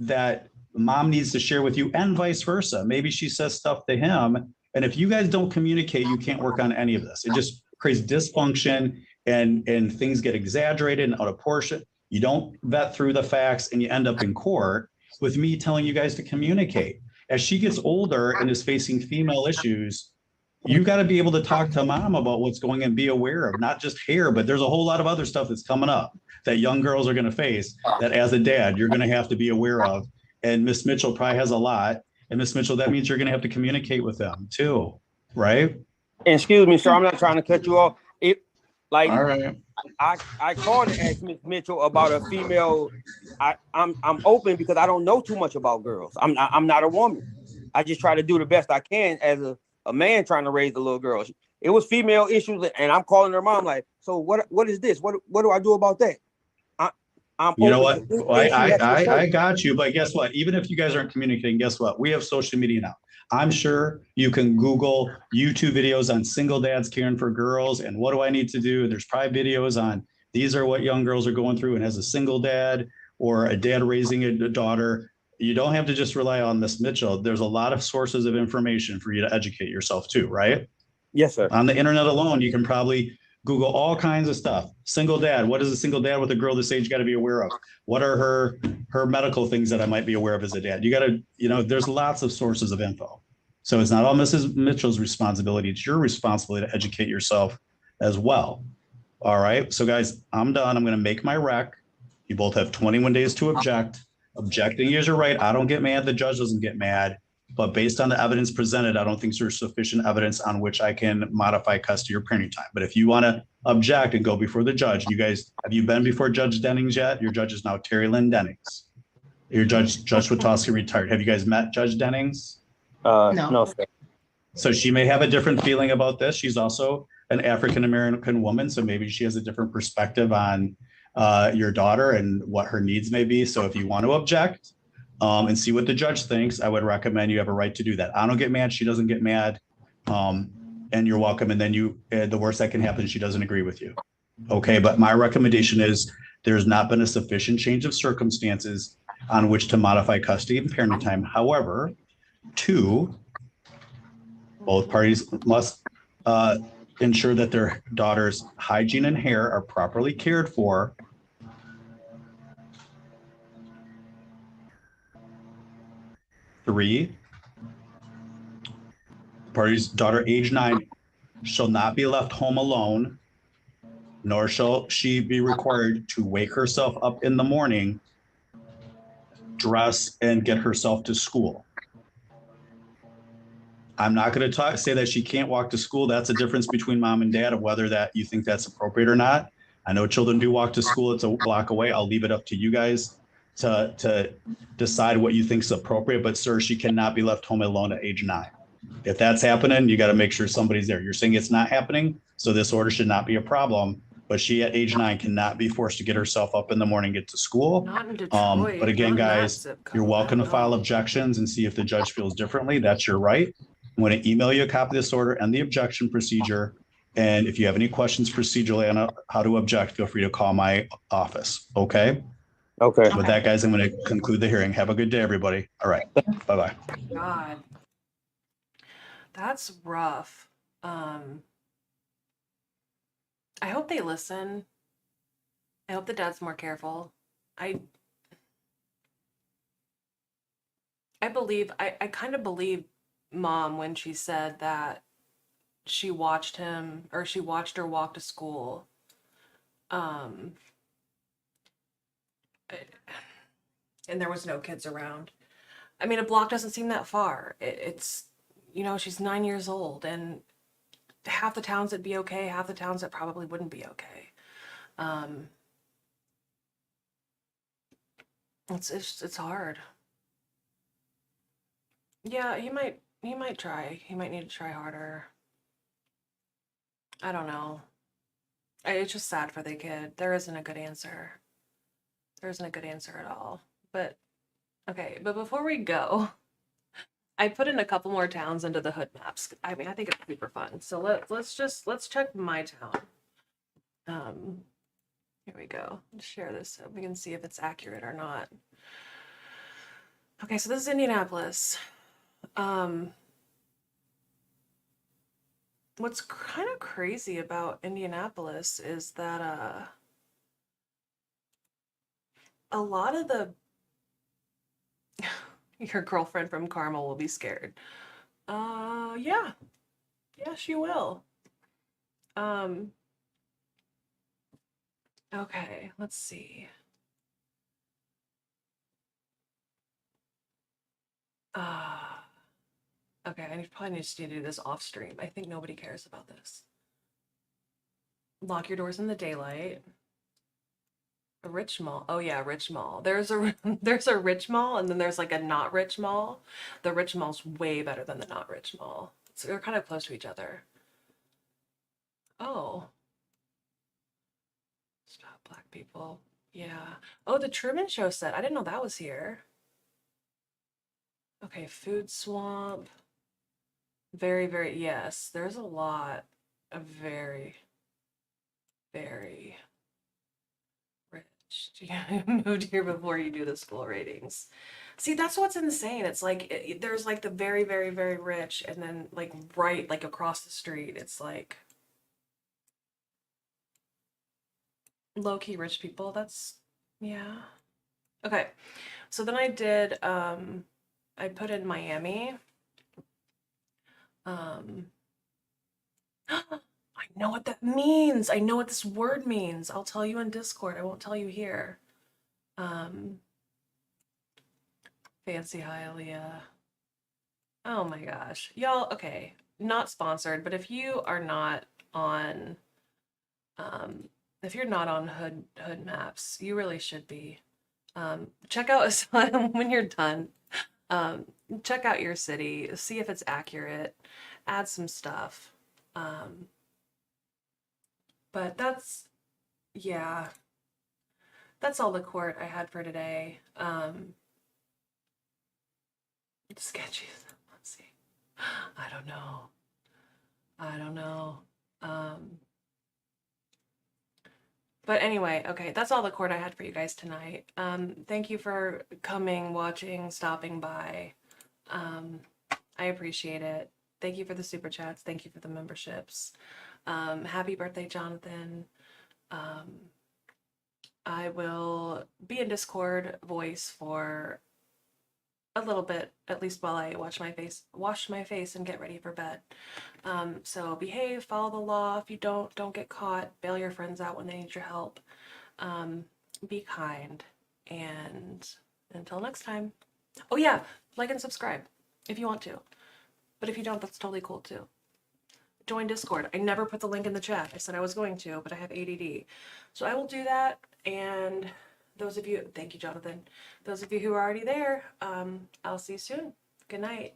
that mom needs to share with you, and vice versa. Maybe she says stuff to him. And if you guys don't communicate, you can't work on any of this. It just creates dysfunction and things get exaggerated and out of proportion. You don't vet through the facts and you end up in court with me telling you guys to communicate. As she gets older and is facing female issues, you got to be able to talk to mom about what's going on and be aware of, not just hair, but there's a whole lot of other stuff that's coming up that young girls are going to face that as a dad, you're going to have to be aware of. And Miss Mitchell probably has a lot. And Miss Mitchell, that means you're going to have to communicate with them too, right? Excuse me, sir, I'm not trying to cut you off. All right. I called and asked Miss Mitchell about a female. I'm open because I don't know too much about girls. I'm not a woman. I just try to do the best I can as a man trying to raise the little girl. It was female issues, and I'm calling her mom like, so what is this? What do I do about that? You know what? I got you, but guess what? Even if you guys aren't communicating, guess what? We have social media now. I'm sure you can Google YouTube videos on single dads caring for girls and what do I need to do? There's probably videos on these are what young girls are going through, and as a single dad or a dad raising a daughter, you don't have to just rely on Miss Mitchell. There's a lot of sources of information for you to educate yourself too, right? Yes, sir. On the internet alone, you can probably Google all kinds of stuff. Single dad, what is a single dad with a girl this age got to be aware of? What are her medical things that I might be aware of as a dad? You got to, there's lots of sources of info. So it's not all Mrs. Mitchell's responsibility. It's your responsibility to educate yourself as well. All right. So guys, I'm done. I'm going to make my rec. You both have 21 days to object. Objecting is your right. I don't get mad. The judge doesn't get mad. But based on the evidence presented, I don't think there's sufficient evidence on which I can modify custody or parenting time. But if you want to object and go before the judge, you guys, have you been before Judge Dennings yet? Your judge is now Terry Lynn Dennings. Your Judge Witowski retired. Have you guys met Judge Dennings? No, sir. So she may have a different feeling about this. She's also an African-American woman, so maybe she has a different perspective on your daughter and what her needs may be. So if you want to object, and see what the judge thinks, I would recommend you have a right to do that. I don't get mad. She doesn't get mad. And you're welcome. And then the worst that can happen, she doesn't agree with you. Okay. But my recommendation is there's not been a sufficient change of circumstances on which to modify custody and parenting time. However, 2, both parties must ensure that their daughter's hygiene and hair are properly cared for. 3, party's daughter, age 9, shall not be left home alone, nor shall she be required to wake herself up in the morning, dress, and get herself to school. I'm not going to say that she can't walk to school. That's a difference between mom and dad of whether that you think that's appropriate or not. I know children do walk to school. It's a block away. I'll leave it up to you guys to decide what you think is appropriate. But sir, she cannot be left home alone at age 9. If that's happening, you got to make sure somebody's there. You're saying it's not happening, so this order should not be a problem. But she at age 9 cannot be forced to get herself up in the morning, get to school. Not in Detroit. But again, not in that guys, zip code. you're welcome to I don't file know. objections and see if the judge feels differently. That's your right. I'm going to email you a copy of this order and the objection procedure. And if you have any questions procedurally on how to object, feel free to call my office. Okay. Okay. With that, guys, I'm going to conclude the hearing. Have a good day, everybody. All right. Bye-bye. God, that's rough. I hope they listen. I hope the dad's more careful. I kind of believe mom when she said that she watched him or she watched her walk to school. And there was no kids around. I mean, a block doesn't seem that far. It's, she's 9 years old, and half the towns that'd be okay, half the towns that probably wouldn't be okay. It's hard. Yeah, he might try. He might need to try harder. I don't know. It's just sad for the kid. There isn't a good answer. There isn't a good answer at all. But okay, but before we go, I put in a couple more towns into the hood maps. I mean, I think it's super fun. So let's check my town. Here we go. Let's share this so we can see if it's accurate or not. Okay, so this is Indianapolis. What's kind of crazy about Indianapolis is that a lot of the your girlfriend from Carmel will be scared. Yeah, she will. Okay, let's see. Okay, I probably need to do this off stream. I think nobody cares about this. Lock your doors in the daylight. A rich mall. Oh yeah, rich mall. There's a rich mall, and then there's like a not rich mall. The rich mall's way better than the not rich mall. So they're kind of close to each other. Oh. Stop Black people. Yeah. Oh, the Truman Show set. I didn't know that was here. Okay, Food Swamp. Very, very, yes. There's a lot of very, very rich. You moved here before you do the school ratings. See, that's what's insane. It's like there's like the very, very, very rich, and then like right like across the street, it's like low-key rich people. That's, yeah. Okay. So then I did, I put in Miami. I know what that means. I know what this word means. I'll tell you in Discord. I won't tell you here. Fancy Hialeah. Oh my gosh. Y'all, okay. Not sponsored, but if you are not on if you're not on Hood Maps, you really should be. Check out Asylum when you're done. Check out your city, see if it's accurate, add some stuff. But that's, yeah, that's all the court I had for today. Sketchy. Let's see. I don't know. But anyway, okay, that's all the court I had for you guys tonight. Thank you for coming, watching, stopping by. I appreciate it. Thank you for the super chats. Thank you for the memberships. Happy birthday, Jonathan. I will be in Discord voice for a little bit, at least while I wash my face and get ready for bed. So behave, follow the law. If you don't get caught. Bail your friends out when they need your help. Be kind, and until next time. Oh yeah, like and subscribe if you want to, but if you don't, that's totally cool too. Join Discord. I never put the link in the chat. I said I was going to, but I have ADD, so I will do that. And those of you, thank you, Jonathan. Those of you who are already there, I'll see you soon. Good night.